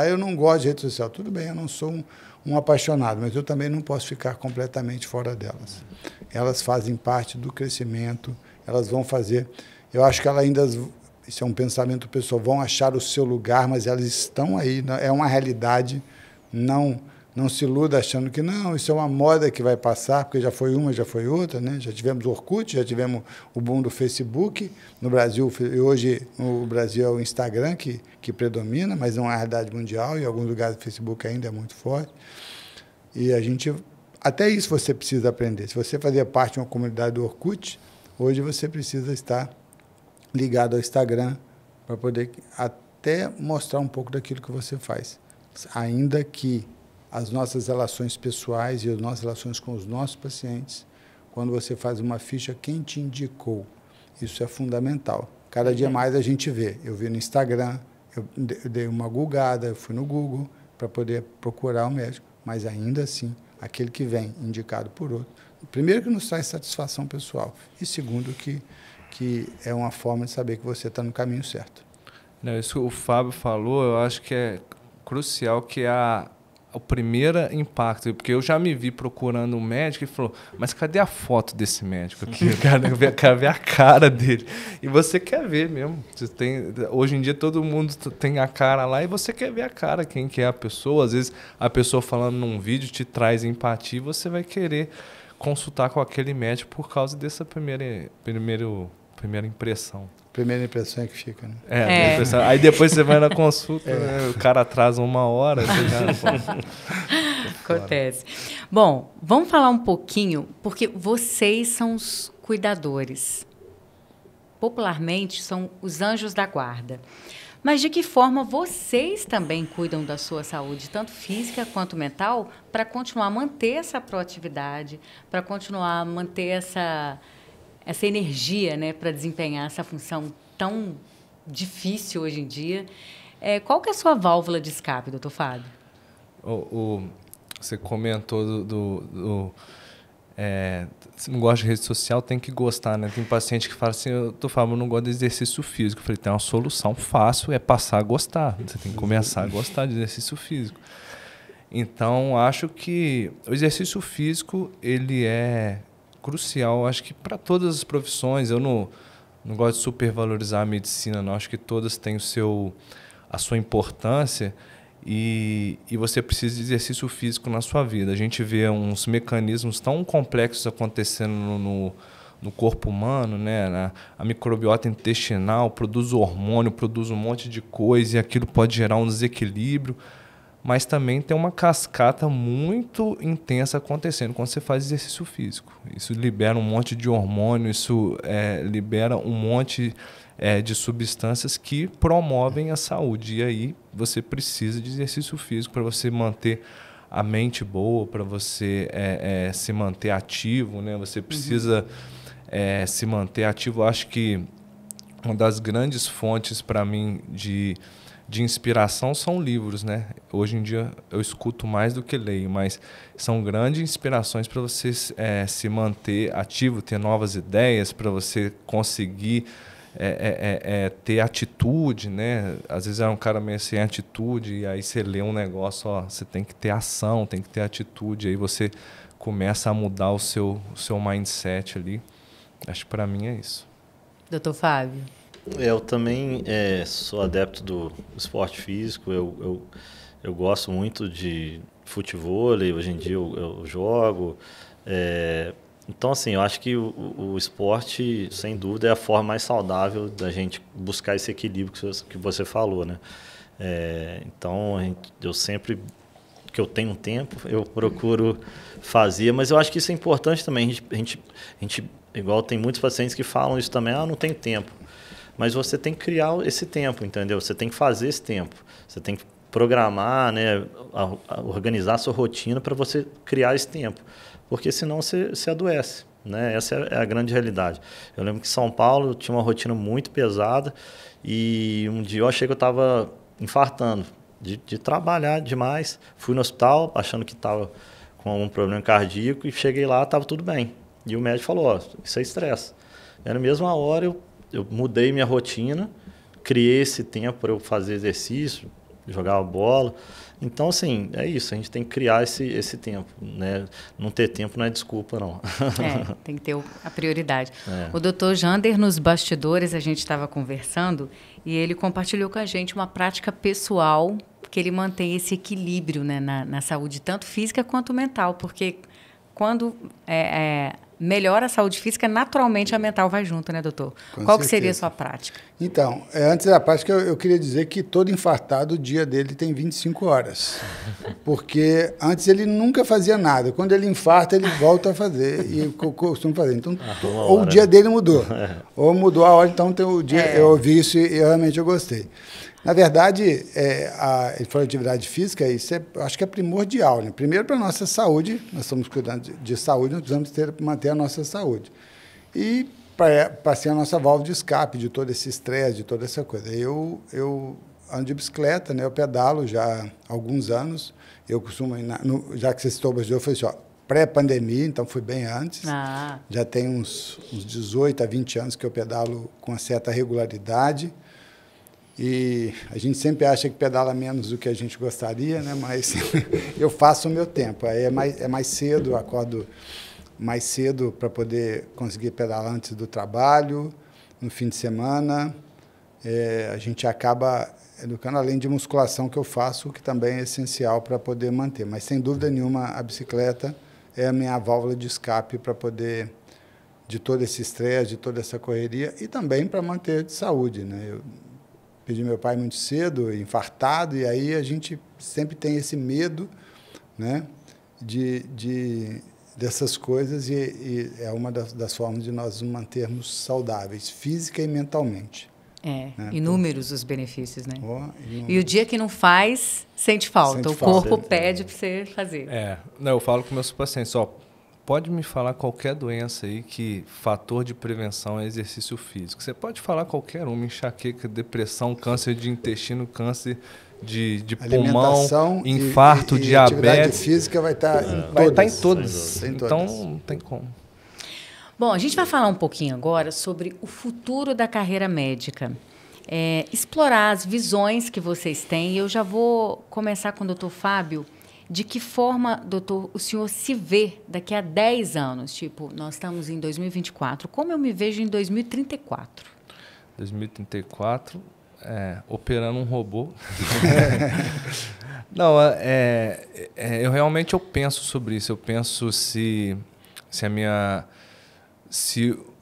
eu não gosto de rede social. Tudo bem, eu não sou um apaixonado, mas eu também não posso ficar completamente fora delas. Elas fazem parte do crescimento, elas vão fazer... Eu acho que elas ainda... Isso é um pensamento pessoal, vão achar o seu lugar, mas elas estão aí. É uma realidade, não se iluda achando que não, isso é uma moda que vai passar, porque já foi uma, já foi outra, né? Já tivemos o Orkut, já tivemos o boom do Facebook no Brasil, e hoje o Brasil é o Instagram que predomina, mas não é a realidade mundial, e em alguns lugares o Facebook ainda é muito forte. E a gente, até isso você precisa aprender. Se você fazia parte de uma comunidade do Orkut, hoje você precisa estar ligado ao Instagram para poder até mostrar um pouco daquilo que você faz. Ainda que as nossas relações pessoais e as nossas relações com os nossos pacientes, quando você faz uma ficha, quem te indicou? Isso é fundamental. Cada dia mais a gente vê. Eu vi no Instagram, eu dei uma googada, eu fui no Google para poder procurar o médico, mas ainda assim, aquele que vem indicado por outro, primeiro que nos traz satisfação pessoal, e segundo que é uma forma de saber que você está no caminho certo. Não, isso que o Fábio falou, eu acho que é crucial, que é o primeiro impacto, porque eu já me vi procurando um médico e falou, mas cadê a foto desse médico aqui? Eu quero ver a cara dele. E você quer ver mesmo. Hoje em dia todo mundo tem a cara lá e você quer ver a cara, quem que é a pessoa. Às vezes a pessoa falando num vídeo te traz empatia e você vai querer consultar com aquele médico por causa dessa primeira impressão. Primeira impressão é que fica, né? Aí depois você vai na consulta, né? O cara atrasa 1 hora. Acontece. Bom, vamos falar um pouquinho, porque vocês são os cuidadores. Popularmente, são os anjos da guarda. Mas de que forma vocês também cuidam da sua saúde, tanto física quanto mental, para continuar a manter essa proatividade, para continuar a manter essa energia, né, para desempenhar essa função tão difícil hoje em dia. Qual que é a sua válvula de escape, doutor Fábio? Você comentou se não gosta de rede social, tem que gostar, né? Tem paciente que fala assim, doutor Fábio, eu não gosto de exercício físico. Eu falei, tem uma solução fácil, é passar a gostar. Você tem que começar a gostar de exercício físico. Então, acho que o exercício físico, ele é crucial, acho que para todas as profissões. Eu não gosto de supervalorizar a medicina, não. Acho que todas têm a sua importância e você precisa de exercício físico na sua vida. A gente vê uns mecanismos tão complexos acontecendo no corpo humano, né? A microbiota intestinal produz hormônio, produz um monte de coisa e aquilo pode gerar um desequilíbrio. Mas também tem uma cascata muito intensa acontecendo quando você faz exercício físico. Isso libera um monte de hormônio, isso libera um monte de substâncias que promovem a saúde. E aí você precisa de exercício físico para você manter a mente boa, para você se manter ativo, né? Você precisa se manter ativo. Eu acho que uma das grandes fontes para mim de inspiração são livros, né? Hoje em dia eu escuto mais do que leio, mas são grandes inspirações para você se manter ativo, ter novas ideias, para você conseguir ter atitude, né? Às vezes é um cara meio sem atitude e aí você lê um negócio, ó, você tem que ter ação, tem que ter atitude, aí você começa a mudar o seu mindset ali. Acho que para mim é isso. Doutor Fábio. Eu também sou adepto do esporte físico, eu gosto muito de futevôlei, hoje em dia eu jogo. Então, assim, eu acho que o esporte, sem dúvida, é a forma mais saudável da gente buscar esse equilíbrio que você falou, né? Então, eu sempre que eu tenho tempo, eu procuro fazer, mas eu acho que isso é importante também. A gente igual tem muitos pacientes que falam isso também, não tem tempo. Mas você tem que criar esse tempo, entendeu? Você tem que fazer esse tempo. Você tem que programar, né, organizar a sua rotina para você criar esse tempo. Porque senão você adoece, né? Essa é a grande realidade. Eu lembro que em São Paulo eu tinha uma rotina muito pesada e um dia eu achei que eu estava infartando de trabalhar demais. Fui no hospital achando que estava com algum problema cardíaco e cheguei lá, estava tudo bem. E o médico falou, isso é estresse. E na mesma hora eu mudei minha rotina, criei esse tempo para eu fazer exercício, jogar bola. Então, assim, é isso. A gente tem que criar esse tempo, né? Não ter tempo não é desculpa, não. Tem que ter a prioridade. O doutor Jander, nos bastidores, a gente estava conversando e ele compartilhou com a gente uma prática pessoal que ele mantém esse equilíbrio, né, na saúde, tanto física quanto mental, porque quando melhora a saúde física, naturalmente a mental vai junto, né, doutor? Qual que seria a sua prática? Então, antes da prática, eu queria dizer que todo infartado, o dia dele tem 25 horas. Porque antes ele nunca fazia nada. Quando ele infarta, ele volta a fazer. E eu costumo fazer. Então, ou o dia dele mudou, ou mudou a hora. Então, tem o dia, eu ouvi isso e realmente eu gostei. Na verdade, ele falou de atividade física, isso acho que é primordial, né? Primeiro, para a nossa saúde, nós estamos cuidando de saúde, nós precisamos manter a nossa saúde. E para ser a nossa válvula de escape de todo esse estresse, de toda essa coisa. Eu ando de bicicleta, né? Eu pedalo já há alguns anos. Eu costumo, já que você citou o bastidor, eu falei assim, pré-pandemia, então fui bem antes. Já tem uns 18 a 20 anos que eu pedalo com uma certa regularidade. E a gente sempre acha que pedala menos do que a gente gostaria, né? Mas eu faço o meu tempo. Aí é mais cedo, eu acordo mais cedo para poder conseguir pedalar antes do trabalho, no fim de semana. A gente acaba educando, além de musculação que eu faço, que também é essencial para poder manter. Mas, sem dúvida nenhuma, a bicicleta é a minha válvula de escape para poder, de todo esse estresse, de toda essa correria, e também para manter de saúde, né? Eu perdi meu pai muito cedo, infartado, e aí a gente sempre tem esse medo, né, dessas coisas, e é uma das formas de nós nos mantermos saudáveis, física e mentalmente. Né? Inúmeros os benefícios, né? E o dia que não faz, sente falta. O corpo pede para você fazer. Eu falo com meus pacientes, pode me falar qualquer doença aí que fator de prevenção é exercício físico. Você pode falar qualquer uma, enxaqueca, depressão, câncer de intestino, câncer de pulmão, infarto, diabetes. Atividade física vai estar em todas. Então, não tem como. Bom, a gente vai falar um pouquinho agora sobre o futuro da carreira médica. Explorar as visões que vocês têm. Eu já vou começar com o doutor Fábio. De que forma, doutor, o senhor se vê daqui a 10 anos? Tipo, nós estamos em 2024. Como eu me vejo em 2034? 2034, operando um robô. Não, eu realmente penso sobre isso. Eu penso se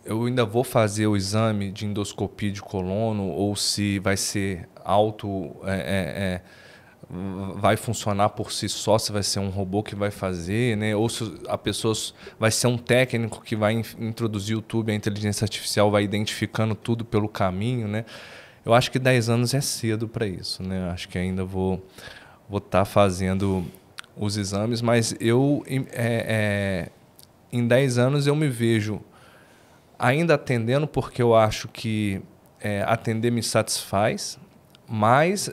eu ainda vou fazer o exame de endoscopia de colono ou se vai ser vai funcionar por si só, se vai ser um robô que vai fazer, né? Ou se a pessoa vai ser um técnico que vai introduzir o tubo e a inteligência artificial vai identificando tudo pelo caminho, né? Eu acho que 10 anos é cedo para isso, né? Acho que ainda vou estar fazendo os exames, mas em 10 anos eu me vejo ainda atendendo, porque eu acho que atender me satisfaz, mas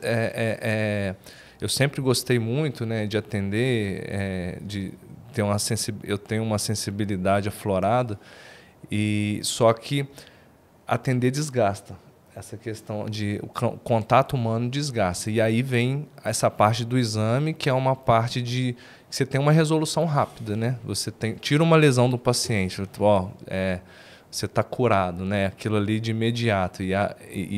eu sempre gostei muito, né, de atender, de ter eu tenho uma sensibilidade aflorada, só que atender desgasta. Essa questão de o contato humano desgasta. E aí vem essa parte do exame, que é uma parte de que você tem uma resolução rápida, né? Você tira uma lesão do paciente, você está curado, né? Aquilo ali de imediato. E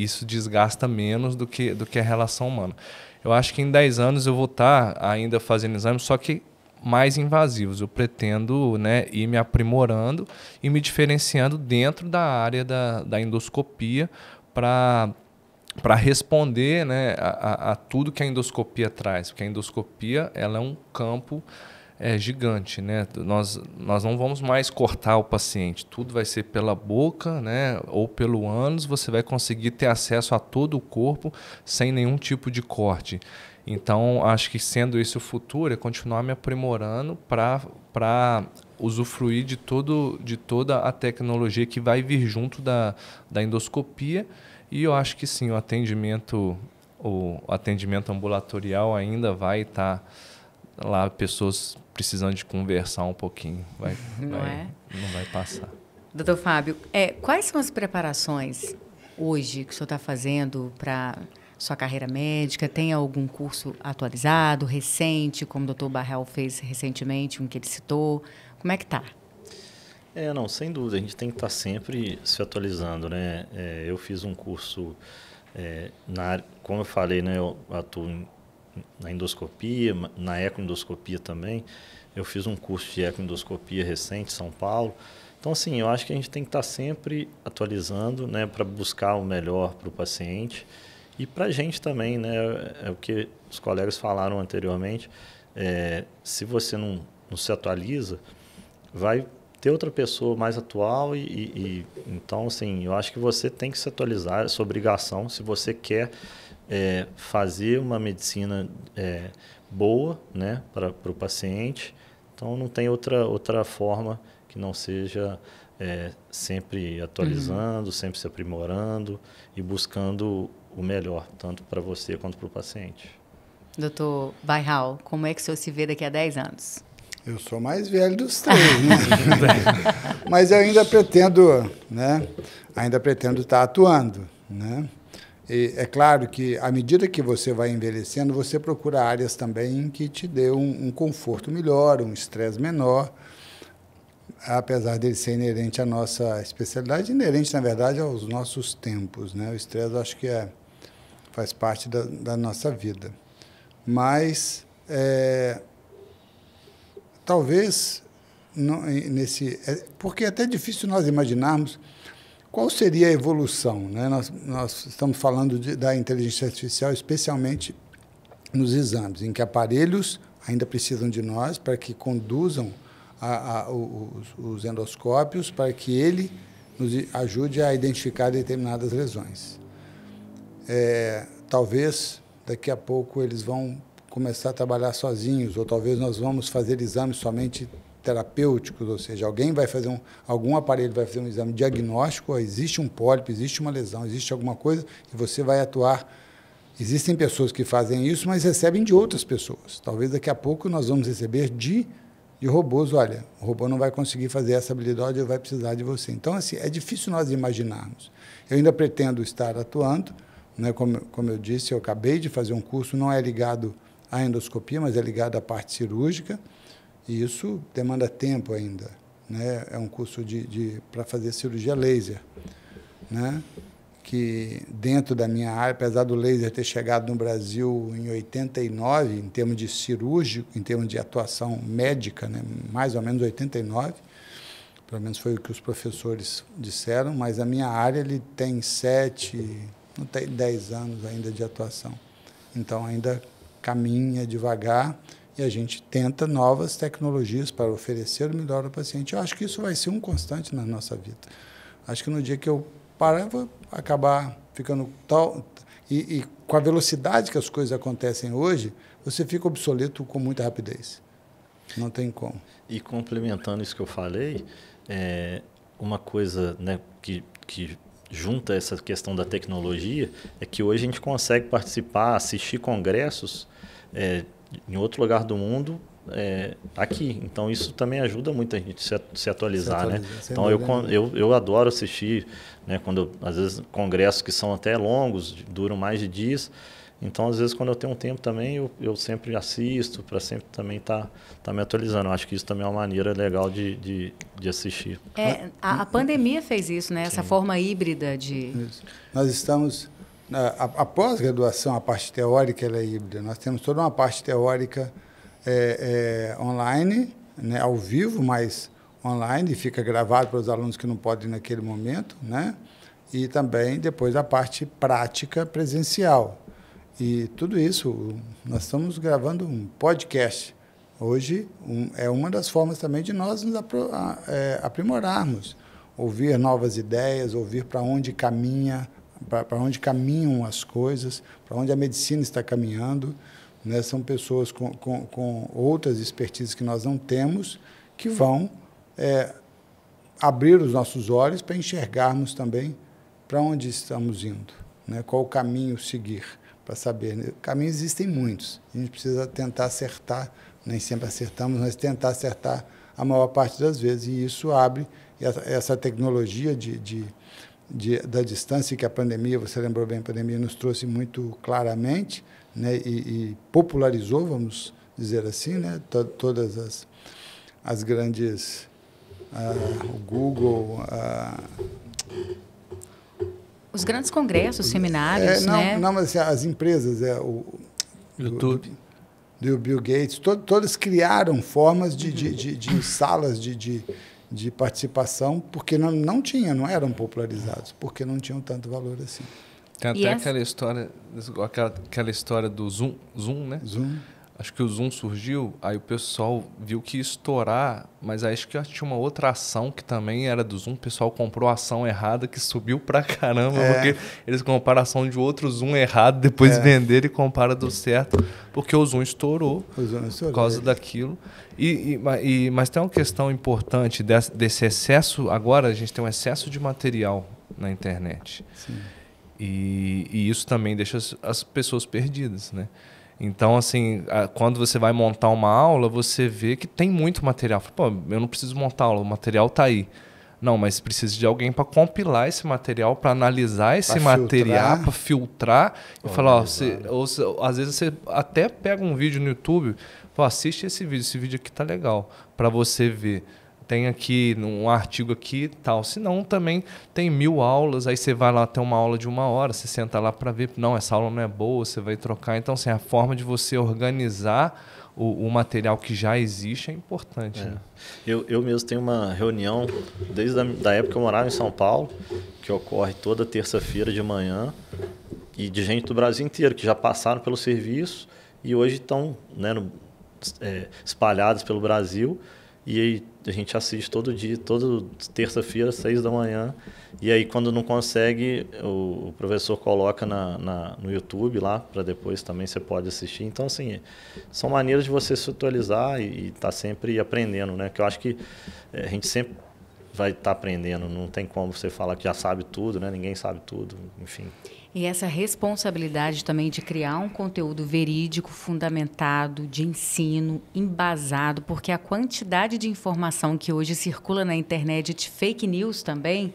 isso desgasta menos do que a relação humana. Eu acho que em 10 anos eu vou estar ainda fazendo exames, só que mais invasivos. Eu pretendo, né, ir me aprimorando e me diferenciando dentro da área da endoscopia para responder, né, a tudo que a endoscopia traz. Porque a endoscopia ela é um campo gigante, né? Nós não vamos mais cortar o paciente, tudo vai ser pela boca, né? Ou pelo ânus, você vai conseguir ter acesso a todo o corpo sem nenhum tipo de corte. Então, acho que sendo esse o futuro, é continuar me aprimorando para usufruir de toda a tecnologia que vai vir junto da endoscopia. E eu acho que sim, o atendimento ambulatorial ainda vai estar lá, pessoas precisando de conversar um pouquinho. Não vai passar. Doutor Fábio, quais são as preparações hoje que o senhor está fazendo para sua carreira médica? Tem algum curso atualizado, recente, como o doutor Barral fez recentemente, um que ele citou? Como é que está? Não, sem dúvida, a gente tem que estar sempre se atualizando, né? Eu fiz um curso na área, como eu falei, né? Eu atuo na endoscopia, na ecoendoscopia também. Eu fiz um curso de ecoendoscopia recente em São Paulo. Então, assim, eu acho que a gente tem que estar sempre atualizando, né? Para buscar o melhor para o paciente e para a gente também, né? É o que os colegas falaram anteriormente. Se você não se atualiza, vai ter outra pessoa mais atual então, assim, eu acho que você tem que se atualizar, é sua obrigação, se você quer fazer uma medicina boa, né, para o paciente. Então, não tem outra forma que não seja sempre atualizando, sempre se aprimorando e buscando o melhor, tanto para você quanto para o paciente. Doutor Barral, como é que o senhor se vê daqui a 10 anos? Eu sou mais velho dos três, né? Mas eu ainda pretendo, né? Ainda pretendo estar atuando, né? E é claro que, à medida que você vai envelhecendo, você procura áreas também que te dê um conforto melhor, um estresse menor, apesar dele ser inerente à nossa especialidade, inerente, na verdade, aos nossos tempos, né? O estresse, eu acho que faz parte da nossa vida. Mas, talvez, porque é até difícil nós imaginarmos qual seria a evolução, né? Nós estamos falando da inteligência artificial, especialmente nos exames, em que aparelhos ainda precisam de nós para que conduzam os endoscópios, para que ele nos ajude a identificar determinadas lesões. Talvez, daqui a pouco, eles vão começar a trabalhar sozinhos, ou talvez nós vamos fazer exames somente terapêuticos, ou seja, algum aparelho vai fazer um exame diagnóstico, existe um pólipo, existe uma lesão, existe alguma coisa, e você vai atuar. Existem pessoas que fazem isso, mas recebem de outras pessoas. Talvez daqui a pouco nós vamos receber de robôs. Olha, o robô não vai conseguir fazer essa habilidade, ele vai precisar de você. Então, assim, é difícil nós imaginarmos. Eu ainda pretendo estar atuando, né? Como eu disse, eu acabei de fazer um curso, não é ligado à endoscopia, mas é ligado à parte cirúrgica, e isso demanda tempo ainda, né? É um curso para fazer cirurgia laser, né? Que dentro da minha área, apesar do laser ter chegado no Brasil em 89, em termos de cirúrgico, em termos de atuação médica, né? Mais ou menos 89, Pelo menos foi o que os professores disseram, mas a minha área ele tem 7, não tem 10 anos ainda de atuação. Então, ainda caminha devagar e a gente tenta novas tecnologias para oferecer o melhor ao paciente. Eu acho que isso vai ser um constante na nossa vida. Acho que no dia que eu parar, eu vou acabar ficando tal... E com a velocidade que as coisas acontecem hoje, você fica obsoleto com muita rapidez. Não tem como. E complementando isso que eu falei, uma coisa, né, que junta essa questão da tecnologia é que hoje a gente consegue participar, assistir congressos em outro lugar do mundo aqui. Então, isso também ajuda muito a gente se atualizar, né? Então, eu adoro assistir, né, às vezes, congressos que são até longos, duram mais de dias. Então, às vezes, quando eu tenho um tempo também, eu sempre assisto, para sempre também tá me atualizando. Eu acho que isso também é uma maneira legal de assistir. A pandemia fez isso, né? Essa forma híbrida de... Isso. Nós estamos... A pós-graduação, a parte teórica, ela é híbrida. Nós temos toda uma parte teórica online, né, ao vivo, mas online, fica gravado para os alunos que não podem ir naquele momento, né? E também depois a parte prática presencial. E tudo isso, nós estamos gravando um podcast. Hoje é uma das formas também de nós nos aprimorarmos, ouvir novas ideias, ouvir para onde caminham as coisas, para onde a medicina está caminhando. Né? São pessoas com outras expertises que nós não temos, que vão abrir os nossos olhos para enxergarmos também para onde estamos indo, né? Qual o caminho seguir, para saber. Né? Caminhos existem muitos, a gente precisa tentar acertar, nem sempre acertamos, mas tentar acertar a maior parte das vezes, e isso abre essa tecnologia da distância que a pandemia, você lembrou bem, a pandemia nos trouxe muito claramente, né, e popularizou, vamos dizer assim, né, todas as grandes, o Google, os grandes congressos, seminários, né? Não, mas assim, as empresas, o YouTube, do Bill Gates, todas criaram formas de salas de participação, porque não eram popularizados, porque não tinham tanto valor assim. Tem até aquela história do Zoom, né? Zoom. Acho que o Zoom surgiu, aí o pessoal viu que ia estourar, mas acho que tinha uma outra ação que também era do Zoom, o pessoal comprou a ação errada que subiu pra caramba, porque eles compraram a ação de outro Zoom errado, depois venderam e compraram do certo, porque o Zoom estourou por causa daquilo. Mas tem uma questão importante desse excesso, agora a gente tem um excesso de material na internet. Sim. E isso também deixa as pessoas perdidas, né? Então, assim, quando você vai montar uma aula, você vê que tem muito material. Pô, eu não preciso montar aula, o material está aí. Não, mas precisa de alguém para compilar esse material, para analisar esse material, para filtrar e falar, às vezes você até pega um vídeo no YouTube, fala, assiste esse vídeo aqui tá legal, para você ver. Tem aqui um artigo aqui e tal. Se não, também tem 1000 aulas, aí você vai lá ter uma aula de 1 hora, você senta lá para ver, não, essa aula não é boa, você vai trocar. Então, assim, a forma de você organizar o material que já existe é importante. Né? Eu mesmo tenho uma reunião, desde a época que eu morava em São Paulo, que ocorre toda terça-feira de manhã, e de gente do Brasil inteiro, que já passaram pelo serviço e hoje estão, né, espalhados pelo Brasil. E aí a gente assiste todo dia, toda terça-feira, 6 da manhã. E aí, quando não consegue, o professor coloca no YouTube lá, para depois também você pode assistir. Então, assim, são maneiras de você se atualizar e estar sempre aprendendo, né? Que eu acho que a gente sempre vai estar aprendendo. Não tem como você falar que já sabe tudo, né? Ninguém sabe tudo, enfim. E essa responsabilidade também de criar um conteúdo verídico, fundamentado, de ensino, embasado, porque a quantidade de informação que hoje circula na internet, de fake news também,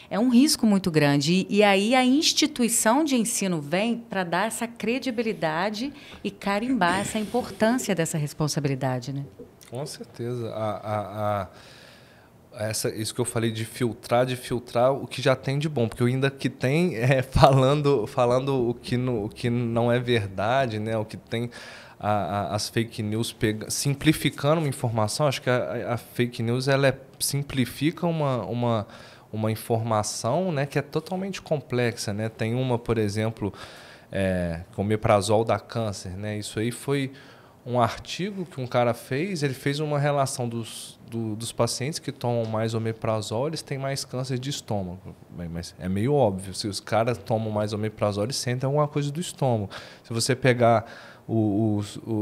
é um risco muito grande. E aí a instituição de ensino vem para dar essa credibilidade e carimbar essa importância dessa responsabilidade, né? Com certeza. isso que eu falei de filtrar o que já tem de bom, porque ainda que tem falando o que não é verdade, né? O que tem as fake news simplificando uma informação. Acho que a fake news ela simplifica uma informação, né, que é totalmente complexa, né? Tem uma, por exemplo, com o omeprazol dá câncer, né? Isso aí foi um artigo que um cara fez, ele fez uma relação dos pacientes que tomam mais omeprazol, eles têm mais câncer de estômago. Mas é meio óbvio, se os caras tomam mais omeprazol, eles sentem alguma coisa do estômago. Se você pegar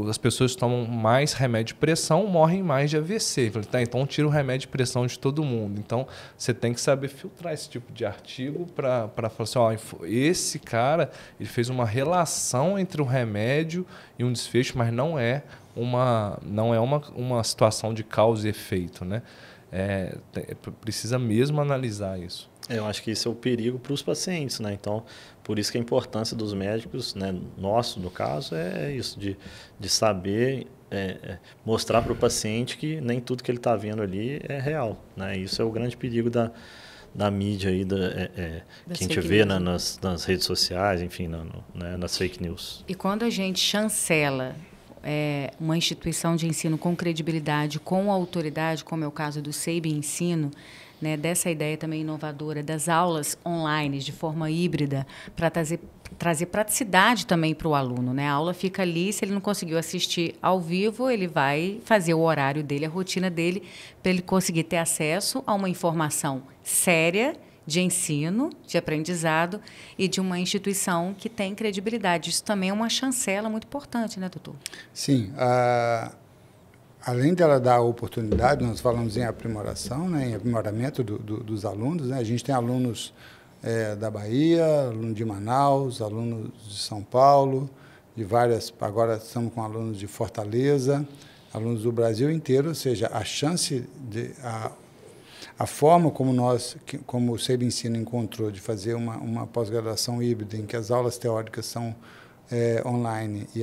as pessoas que tomam mais remédio de pressão morrem mais de AVC. Tá, então tira o remédio de pressão de todo mundo. Então você tem que saber filtrar esse tipo de artigo para falar assim, esse cara ele fez uma relação entre o remédio e um desfecho, mas não é uma situação de causa e efeito, né? Precisa mesmo analisar isso. Eu acho que esse é o perigo para os pacientes, né? Então, por isso que a importância dos médicos, né, nosso no caso, é isso, de saber mostrar para o paciente que nem tudo que ele está vendo ali é real, né? Isso é o grande perigo da mídia aí, que a gente vê nas redes sociais, enfim, nas fake news. E quando a gente chancela uma instituição de ensino com credibilidade, com autoridade, como é o caso do SEIB Ensino, né, dessa ideia também inovadora das aulas online de forma híbrida, para trazer praticidade também para o aluno, né? A aula fica ali, se ele não conseguiu assistir ao vivo, ele vai fazer o horário dele, a rotina dele, para ele conseguir ter acesso a uma informação séria, de ensino, de aprendizado e de uma instituição que tem credibilidade. Isso também é uma chancela muito importante, né, doutor? Sim. Além dela dar a oportunidade, nós falamos em aprimoração, né, em aprimoramento dos alunos, né? A gente tem alunos da Bahia, alunos de Manaus, alunos de São Paulo, de várias, agora estamos com alunos de Fortaleza, alunos do Brasil inteiro, ou seja, a chance a forma como o SEIB Ensino encontrou de fazer uma pós-graduação híbrida, em que as aulas teóricas são online e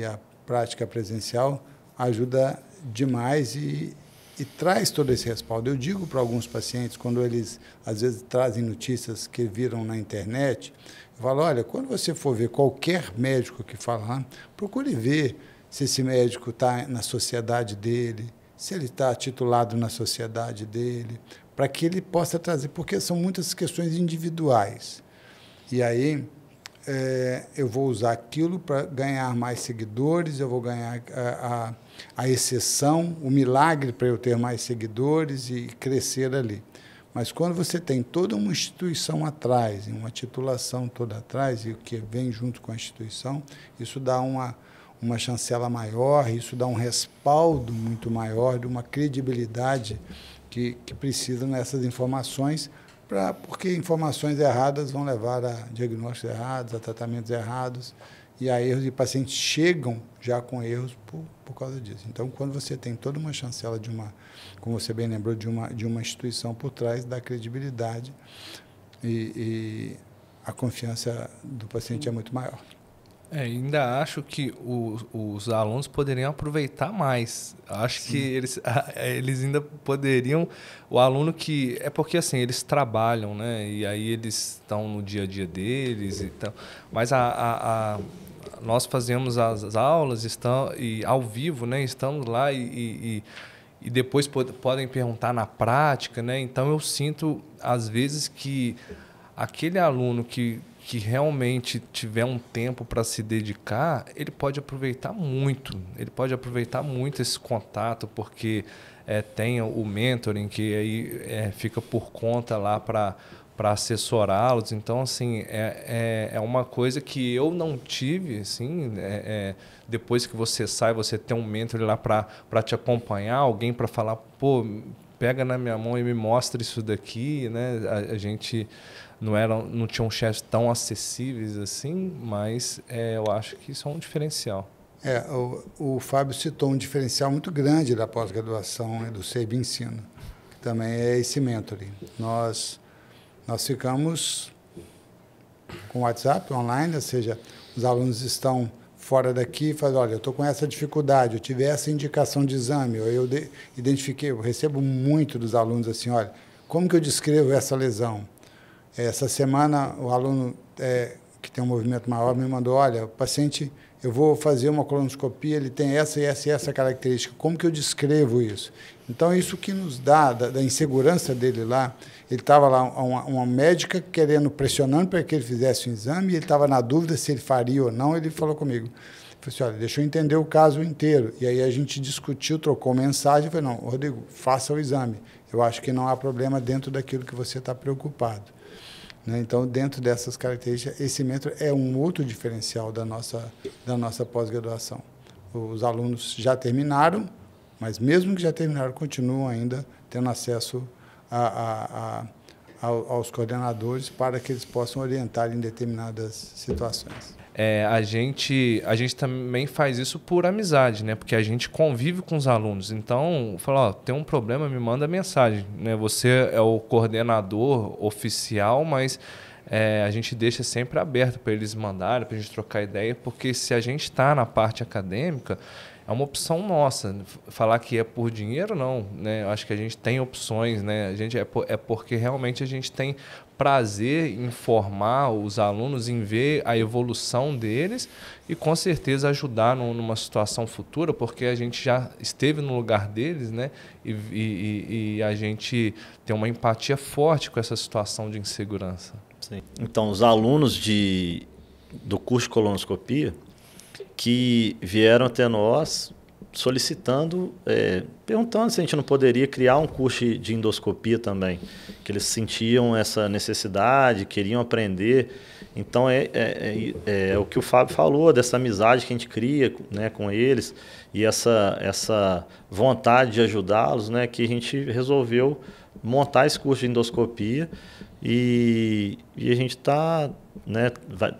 a prática presencial, ajuda demais e traz todo esse respaldo. Eu digo para alguns pacientes, quando eles, às vezes, trazem notícias que viram na internet, eu falo, olha, quando você for ver qualquer médico que falar, procure ver se esse médico está na sociedade dele, se ele está titulado na sociedade dele, para que ele possa trazer, porque são muitas questões individuais. E aí eu vou usar aquilo para ganhar mais seguidores, eu vou ganhar a exceção, o milagre para eu ter mais seguidores e crescer ali. Mas quando você tem toda uma instituição atrás, uma titulação toda atrás, e o que vem junto com a instituição, isso dá uma chancela maior, isso dá um respaldo muito maior, de uma credibilidade que precisa nessas informações, porque informações erradas vão levar a diagnósticos errados, a tratamentos errados, e a erros, e pacientes chegam já com erros por causa disso. Então, quando você tem toda uma chancela como você bem lembrou, de uma instituição por trás, da credibilidade, e a confiança do paciente é muito maior. Ainda acho que os alunos poderiam aproveitar mais. Acho que eles ainda poderiam... O aluno que... É porque, assim, eles trabalham, né? E aí eles estão no dia a dia deles. Então, mas nós fazemos as aulas e ao vivo, né? Estamos lá e depois podem perguntar na prática, né? Então, eu sinto, às vezes, que aquele aluno que realmente tiver um tempo para se dedicar, ele pode aproveitar muito. Ele pode aproveitar muito esse contato, porque tem o mentoring, que aí fica por conta lá para assessorá-los. Então, assim, é uma coisa que eu não tive, assim, depois que você sai, você tem um mentor lá para te acompanhar, alguém para falar, pô, pega na minha mão e me mostra isso daqui, né? A gente não tinham chefes tão acessíveis assim, mas eu acho que isso é um diferencial. O Fábio citou um diferencial muito grande da pós-graduação, do SEIB Ensino, que também é esse mentoring. Nós ficamos com o WhatsApp online, ou seja, os alunos estão fora daqui e fala, olha, eu estou com essa dificuldade, eu tive essa indicação de exame, identifiquei, eu recebo muito dos alunos assim, olha, como que eu descrevo essa lesão? Essa semana, o aluno que tem um movimento maior me mandou, olha, o paciente, eu vou fazer uma colonoscopia, ele tem essa e essa e essa característica, como que eu descrevo isso? Então, isso que nos dá, da insegurança dele lá, ele estava lá, uma médica pressionando para que ele fizesse um exame, e ele estava na dúvida se ele faria ou não, ele falou comigo, falei assim, olha, deixa eu entender o caso inteiro, e aí a gente discutiu, trocou mensagem, eu falei, não, Rodrigo, faça o exame, eu acho que não há problema dentro daquilo que você está preocupado. Então, dentro dessas características, esse método é um outro diferencial da nossa pós-graduação. Os alunos já terminaram, mas mesmo que já terminaram, continuam ainda tendo acesso aos coordenadores para que eles possam orientar em determinadas situações. A gente também faz isso por amizade, né? Porque a gente convive com os alunos. Então, fala, ó, tem um problema, me manda mensagem, né? Você é o coordenador oficial, mas a gente deixa sempre aberto para eles mandarem, para a gente trocar ideia, porque se a gente está na parte acadêmica, é uma opção nossa. Falar que é por dinheiro, não, né? Eu acho que a gente tem opções, né? A gente porque realmente a gente tem prazer em formar os alunos, em ver a evolução deles e, com certeza, ajudar numa situação futura, porque a gente já esteve no lugar deles, né? E a gente tem uma empatia forte com essa situação de insegurança. Sim. Então, os alunos do curso de colonoscopia que vieram até nós solicitando, perguntando se a gente não poderia criar um curso de endoscopia também, que eles sentiam essa necessidade, queriam aprender. Então, é o que o Fábio falou, dessa amizade que a gente cria, né, com eles, e essa vontade de ajudá-los, né, que a gente resolveu montar esse curso de endoscopia e a gente está... né,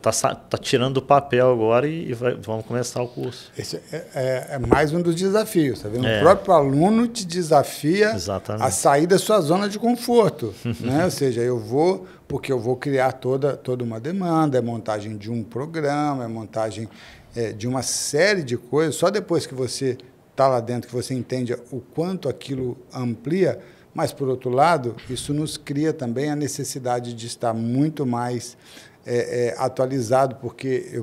tá tirando do papel agora e vamos começar o curso. Esse é mais um dos desafios, tá vendo? O próprio aluno te desafia Exatamente. a sair da sua zona de conforto, né? Ou seja, porque eu vou criar toda uma demanda, é montagem de um programa, é montagem de uma série de coisas. Só depois que você está lá dentro, que você entende o quanto aquilo amplia. Mas, por outro lado, isso nos cria também a necessidade de estar muito mais atualizado, porque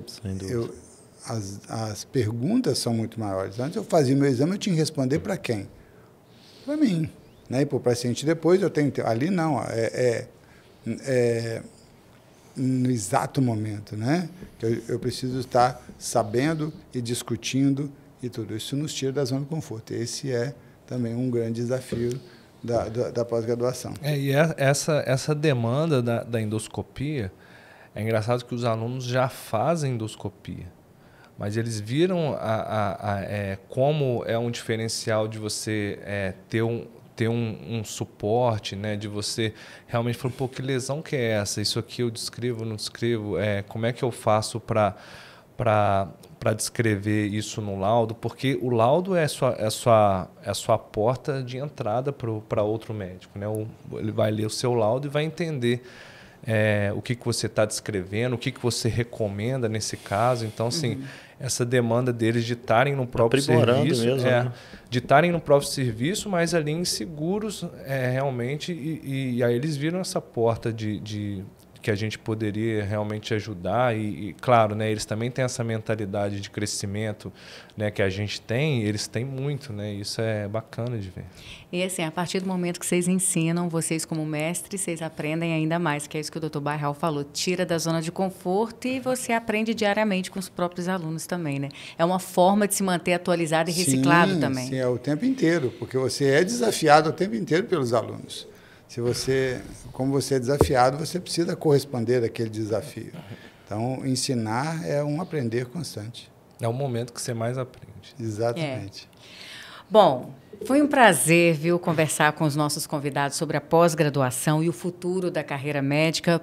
as perguntas são muito maiores. Antes eu fazia meu exame, eu tinha que responder para quem? Para mim. Né? E para o paciente depois eu tenho... Ali não, no exato momento, né? Que eu preciso estar sabendo e discutindo e tudo. Isso nos tira da zona de conforto. Esse é também um grande desafio da pós-graduação. E essa demanda da endoscopia, é engraçado que os alunos já fazem endoscopia, mas eles viram como é um diferencial de você ter um suporte, né, de você realmente falar, pô, que lesão que é essa? Isso aqui eu descrevo, não descrevo? Como é que eu faço para descrever isso no laudo? Porque o laudo é a sua porta de entrada para outro médico, né? Ele vai ler o seu laudo e vai entender o que você está descrevendo, o que você recomenda nesse caso. Então, assim, essa demanda deles de estarem no próprio serviço, mesmo, né? de estarem no próprio serviço, mas ali inseguros realmente, e aí eles viram essa porta que a gente poderia realmente ajudar e claro, né, eles também têm essa mentalidade de crescimento, né, que a gente tem, eles têm muito, né, isso é bacana de ver. E assim, a partir do momento que vocês ensinam, vocês como mestres, vocês aprendem ainda mais, que é isso que o Dr. Bairral falou, tira da zona de conforto e você aprende diariamente com os próprios alunos também, né? É uma forma de se manter atualizado e reciclado também. Sim, o tempo inteiro, porque você é desafiado o tempo inteiro pelos alunos. Como você é desafiado, você precisa corresponder àquele desafio. Então, ensinar é um aprender constante. É o momento que você mais aprende. Exatamente. Bom, foi um prazer, viu, conversar com os nossos convidados sobre a pós-graduação e o futuro da carreira médica.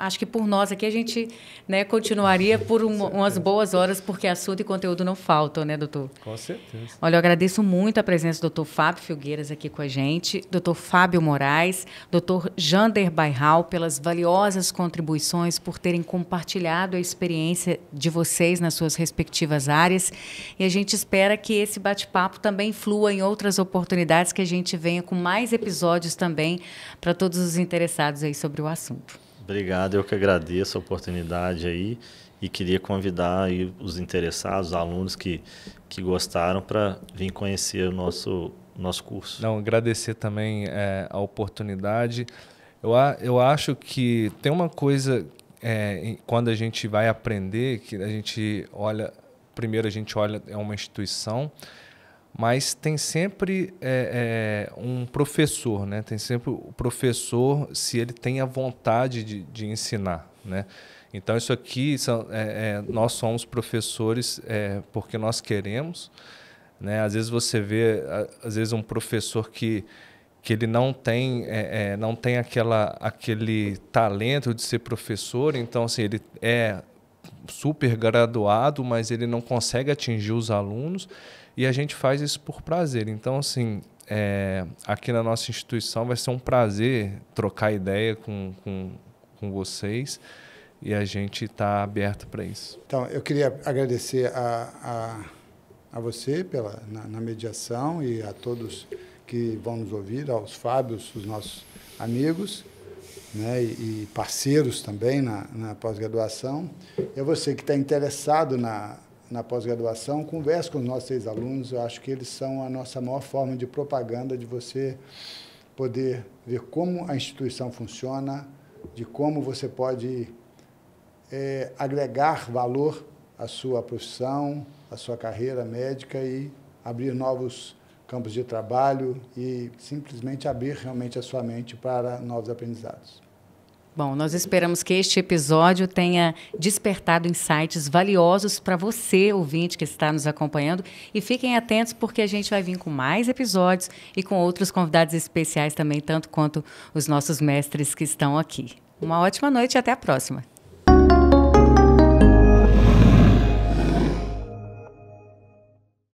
acho que por nós aqui a gente, né, continuaria por umas boas horas, porque assunto e conteúdo não faltam, né, doutor? Com certeza. Olha, eu agradeço muito a presença do doutor Fábio Filgueiras aqui com a gente, doutor Fábio Moraes, doutor Jander Bairral, pelas valiosas contribuições, por terem compartilhado a experiência de vocês nas suas respectivas áreas. E a gente espera que esse bate-papo também flua em outras oportunidades, que a gente venha com mais episódios também para todos os interessados aí sobre o assunto. Obrigado, eu que agradeço a oportunidade aí e queria convidar aí os interessados, os alunos que gostaram para vir conhecer o nosso curso. Não, agradecer também a oportunidade. Eu acho que tem uma coisa, quando a gente vai aprender, que a gente olha, primeiro a gente olha, é uma instituição, mas tem sempre um professor, né? Tem sempre o professor, se ele tem a vontade de ensinar, né? Então, isso aqui, nós somos professores porque nós queremos, né? Às vezes você vê, um professor que ele não tem aquele talento de ser professor, então, assim, ele é super graduado, mas ele não consegue atingir os alunos, e a gente faz isso por prazer. Então, assim, aqui na nossa instituição vai ser um prazer trocar ideia com vocês, e a gente está aberto para isso. Então, eu queria agradecer a você na mediação e a todos que vão nos ouvir, aos Fábios, os nossos amigos, né, e parceiros também na pós-graduação. E a você que está interessado na pós-graduação, converse com os nossos ex-alunos. Eu acho que eles são a nossa maior forma de propaganda, de você poder ver como a instituição funciona, de como você pode agregar valor à sua profissão, à sua carreira médica e abrir novos campos de trabalho e simplesmente abrir realmente a sua mente para novos aprendizados. Bom, nós esperamos que este episódio tenha despertado insights valiosos para você, ouvinte, que está nos acompanhando. E fiquem atentos, porque a gente vai vir com mais episódios e com outros convidados especiais também, tanto quanto os nossos mestres que estão aqui. Uma ótima noite e até a próxima.